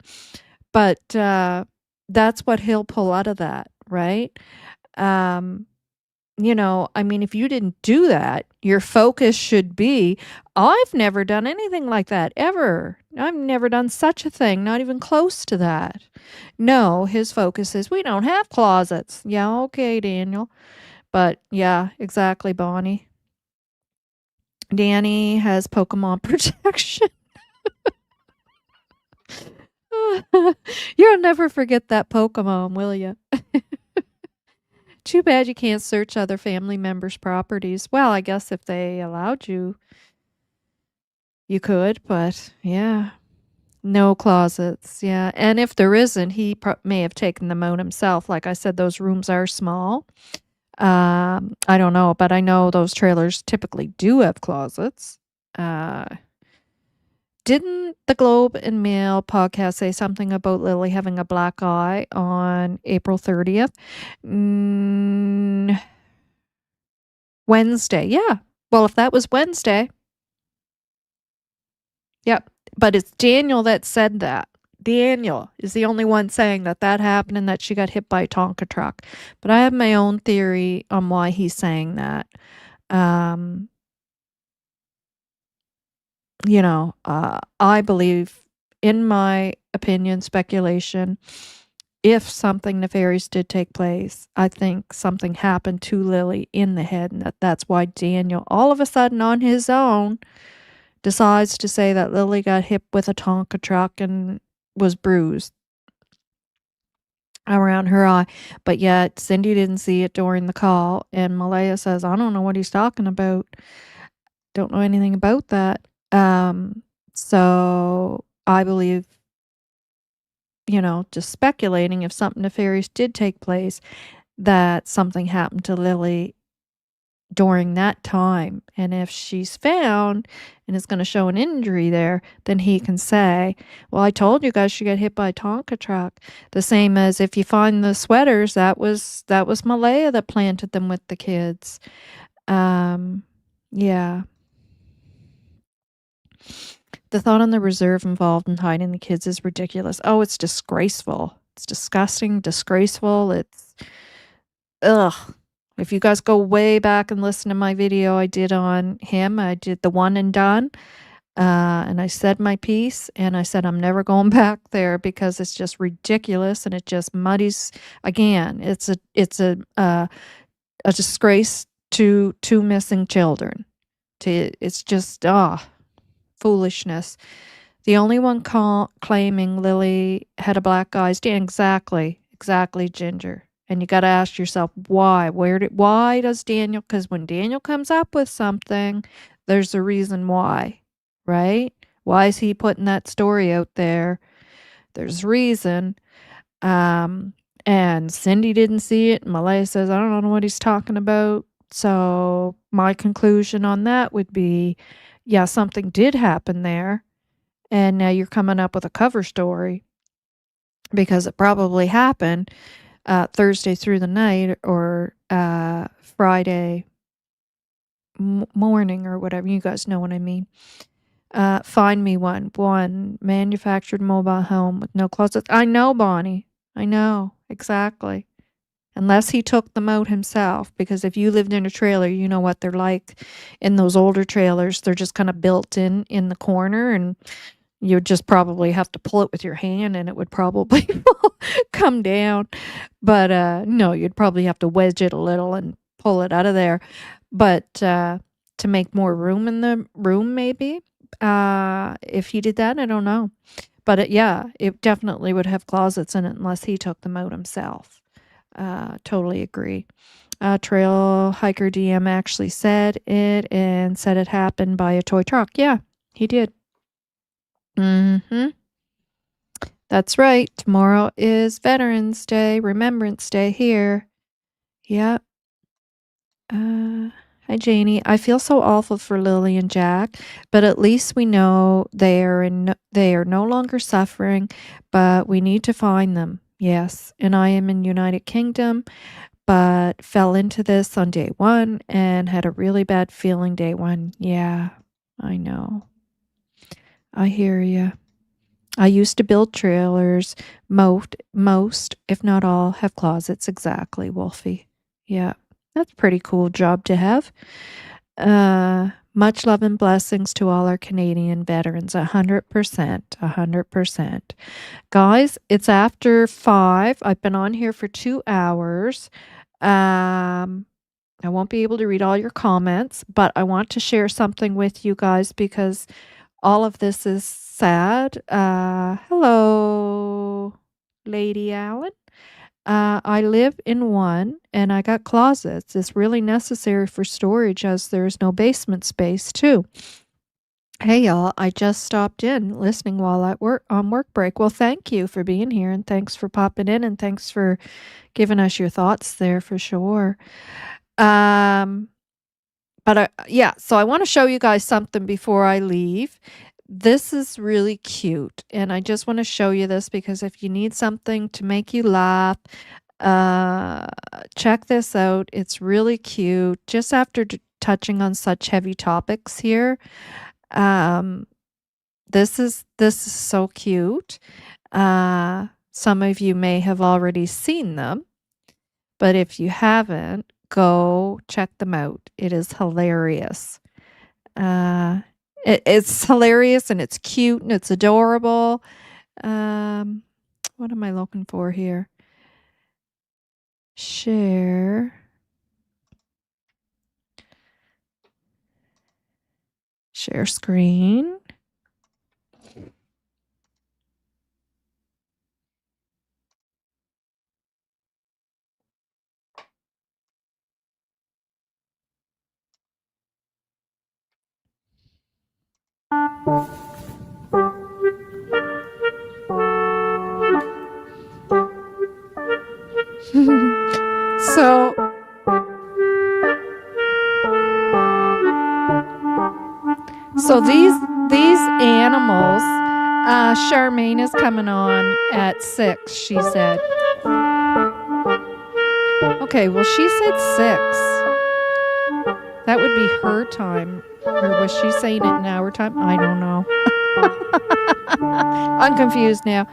But that's what he'll pull out of that, right? Um, I mean, if you didn't do that, your focus should be, I've never done anything like that ever. I've never done such a thing, not even close to that. No, his focus is, we don't have closets. Yeah, okay, Daniel. But yeah, exactly, Bonnie. Danny has Pokemon protection. You'll never forget that Pokemon, will you? Too bad you can't search other family members' properties. Well, I guess if they allowed you, you could, but yeah. No closets, yeah. And if there isn't, he may have taken them out himself. Like I said, those rooms are small. I don't know, but I know those trailers typically do have closets. Uh, didn't the Globe and Mail podcast say something about Lily having a black eye on April 30th? Wednesday, yeah. Well, if that was Wednesday, yep. But it's Daniel that said that. Daniel is the only one saying that that happened and that she got hit by a Tonka truck. But I have my own theory on why he's saying that. Um, I believe, in my opinion, speculation, if something nefarious did take place, I think something happened to Lily in the head, and that's why Daniel, all of a sudden on his own, decides to say that Lily got hit with a Tonka truck and was bruised around her eye. But yet Cindy didn't see it during the call, and Malehya says, I don't know what he's talking about. Don't know anything about that. So I believe, just speculating, if something nefarious did take place, that something happened to Lily during that time. And if she's found and it's going to show an injury there, then he can say, well, I told you guys she got hit by a Tonka truck. The same as if you find the sweaters, that was Malehya that planted them with the kids. Yeah. The thought on the reserve involved in hiding the kids is ridiculous. Oh, it's disgraceful. It's disgusting, disgraceful. It's, ugh. If you guys go way back and listen to my video I did on him, I did the one and done. And I said my piece, and I said I'm never going back there because it's just ridiculous and it just muddies. Again, it's a disgrace to two missing children. It's just, foolishness. The only one claiming Lily had a black eye is exactly, Ginger. And you got to ask yourself, why? Why does Daniel? Because when Daniel comes up with something, there's a reason why, right? Why is he putting that story out there? There's reason. And Cindy didn't see it. Malehya says, I don't know what he's talking about. So my conclusion on that would be, yeah, something did happen there. And now you're coming up with a cover story because it probably happened Thursday through the night or Friday morning or whatever. You guys know what I mean. Find me one manufactured mobile home with no closets. I know, Bonnie. I know, exactly. Unless he took them out himself, because if you lived in a trailer, you know what they're like. In those older trailers, they're just kind of built in the corner, and you would just probably have to pull it with your hand, and it would probably come down. But no, you'd probably have to wedge it a little and pull it out of there. But to make more room in the room, maybe, if he did that, I don't know. But it definitely would have closets in it unless he took them out himself. Totally agree. Trail hiker DM actually said it and said it happened by a toy truck. Yeah, he did. Mm-hmm. That's right. Tomorrow is Veterans Day, Remembrance Day here. Yep. Hi, Janie. I feel so awful for Lily and Jack, but at least we know they are no longer suffering, but we need to find them. Yes, and I am in United Kingdom, but fell into this on day one and had a really bad feeling day one. Yeah, I know. I hear you. I used to build trailers. Most, if not all, have closets. Exactly, Wolfie. Yeah, that's a pretty cool job to have. Much love and blessings to all our Canadian veterans. 100%. 100%. Guys, it's after 5. I've been on here for 2 hours. I won't be able to read all your comments, but I want to share something with you guys because all of this is sad. Hello, Lady Allen. I live in one and I got closets. It's really necessary for storage as there's no basement space too. Hey y'all, I just stopped in listening while at work on work break. Well, thank you for being here and thanks for popping in and thanks for giving us your thoughts there for sure. So I want to show you guys something before I leave. This is really cute, and I just want to show you this because if you need something to make you laugh, check this out. It's really cute. Just after touching on such heavy topics here, this is so cute. Some of you may have already seen them, but if you haven't, go check them out. It is hilarious. It's hilarious and it's cute and it's adorable. What am I looking for here? Share screen. So these animals, Charmaine is coming on at 6, she said. Okay, well, she said 6. That would be her time. Or was she saying it in our time? I don't know. I'm confused now.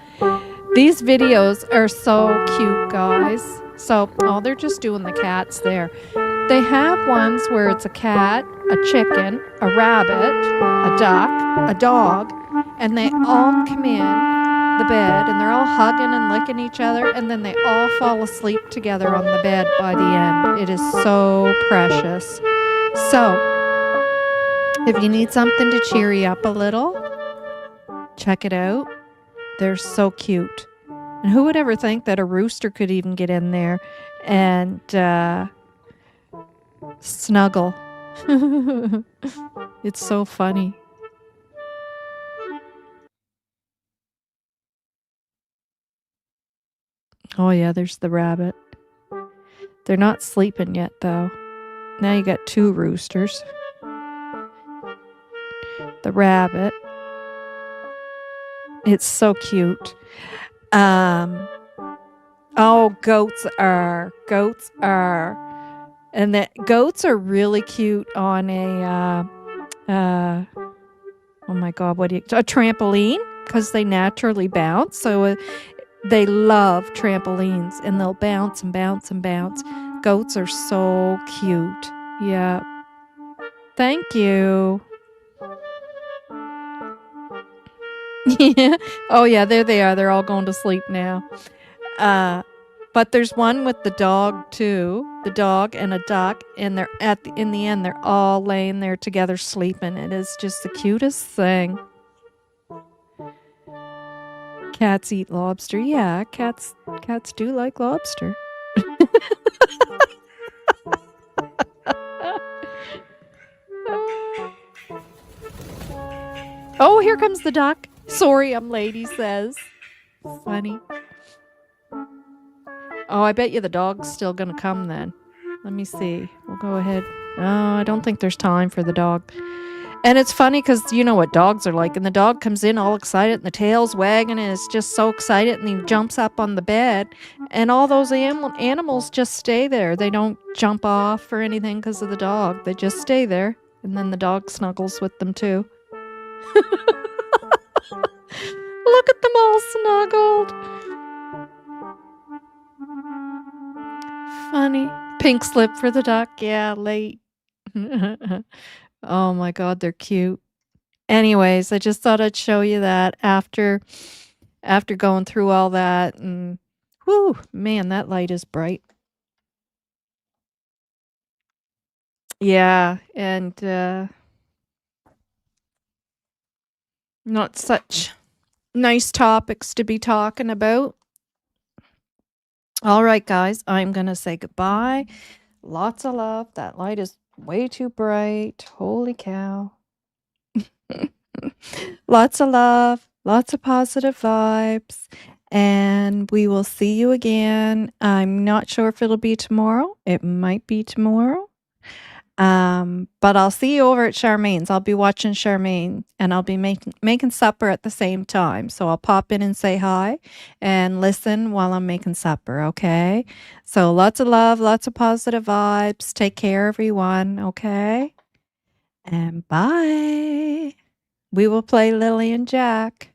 These videos are so cute, guys. So, they're just doing the cats there. They have ones where it's a cat, a chicken, a rabbit, a duck, a dog, and they all come in. the bed, and they're all hugging and licking each other, and then they all fall asleep together on the bed by the end. It is so precious. So, if you need something to cheer you up a little, check it out. They're so cute. And who would ever think that a rooster could even get in there and snuggle? It's so funny. Oh, yeah, there's the rabbit. They're not sleeping yet, though. Now you got 2 roosters. The rabbit. It's so cute. Oh, goats are. And the goats are really cute on a, oh my God, a trampoline, because they naturally bounce. So they love trampolines, and they'll bounce and bounce and bounce. Goats are so cute. Yeah. Thank you. Yeah. Oh, yeah, there they are. They're all going to sleep now. But there's one with the dog too, the dog and a duck, and they're in the end, they're all laying there together sleeping. It is just the cutest thing. Cats eat lobster. Yeah, cats do like lobster. Oh, here comes the duck. Sorry, I'm late, he says. Funny. Oh, I bet you the dog's still going to come then. Let me see. We'll go ahead. Oh, I don't think there's time for the dog. And it's funny because you know what dogs are like. And the dog comes in all excited and the tail's wagging and is just so excited. And he jumps up on the bed. And all those animals just stay there. They don't jump off or anything because of the dog. They just stay there. And then the dog snuggles with them too. Look at them all snuggled. Funny. Pink slip for the duck. Yeah, late. Oh my God, they're cute. Anyways, I just thought I'd show you that after going through all that, and whoo, man, that light is bright. Yeah, and not such nice topics to be talking about. All right, guys, I'm going to say goodbye. Lots of love. That light is way too bright. Holy cow. Lots of love, lots of positive vibes, and we will see you again. I'm not sure if it'll be tomorrow. It might be tomorrow. But I'll see you over at Charmaine's. I'll be watching Charmaine, and I'll be making supper at the same time. So I'll pop in and say hi and listen while I'm making supper, okay? So lots of love, lots of positive vibes. Take care, everyone, okay? And bye. We will play Lily and Jack.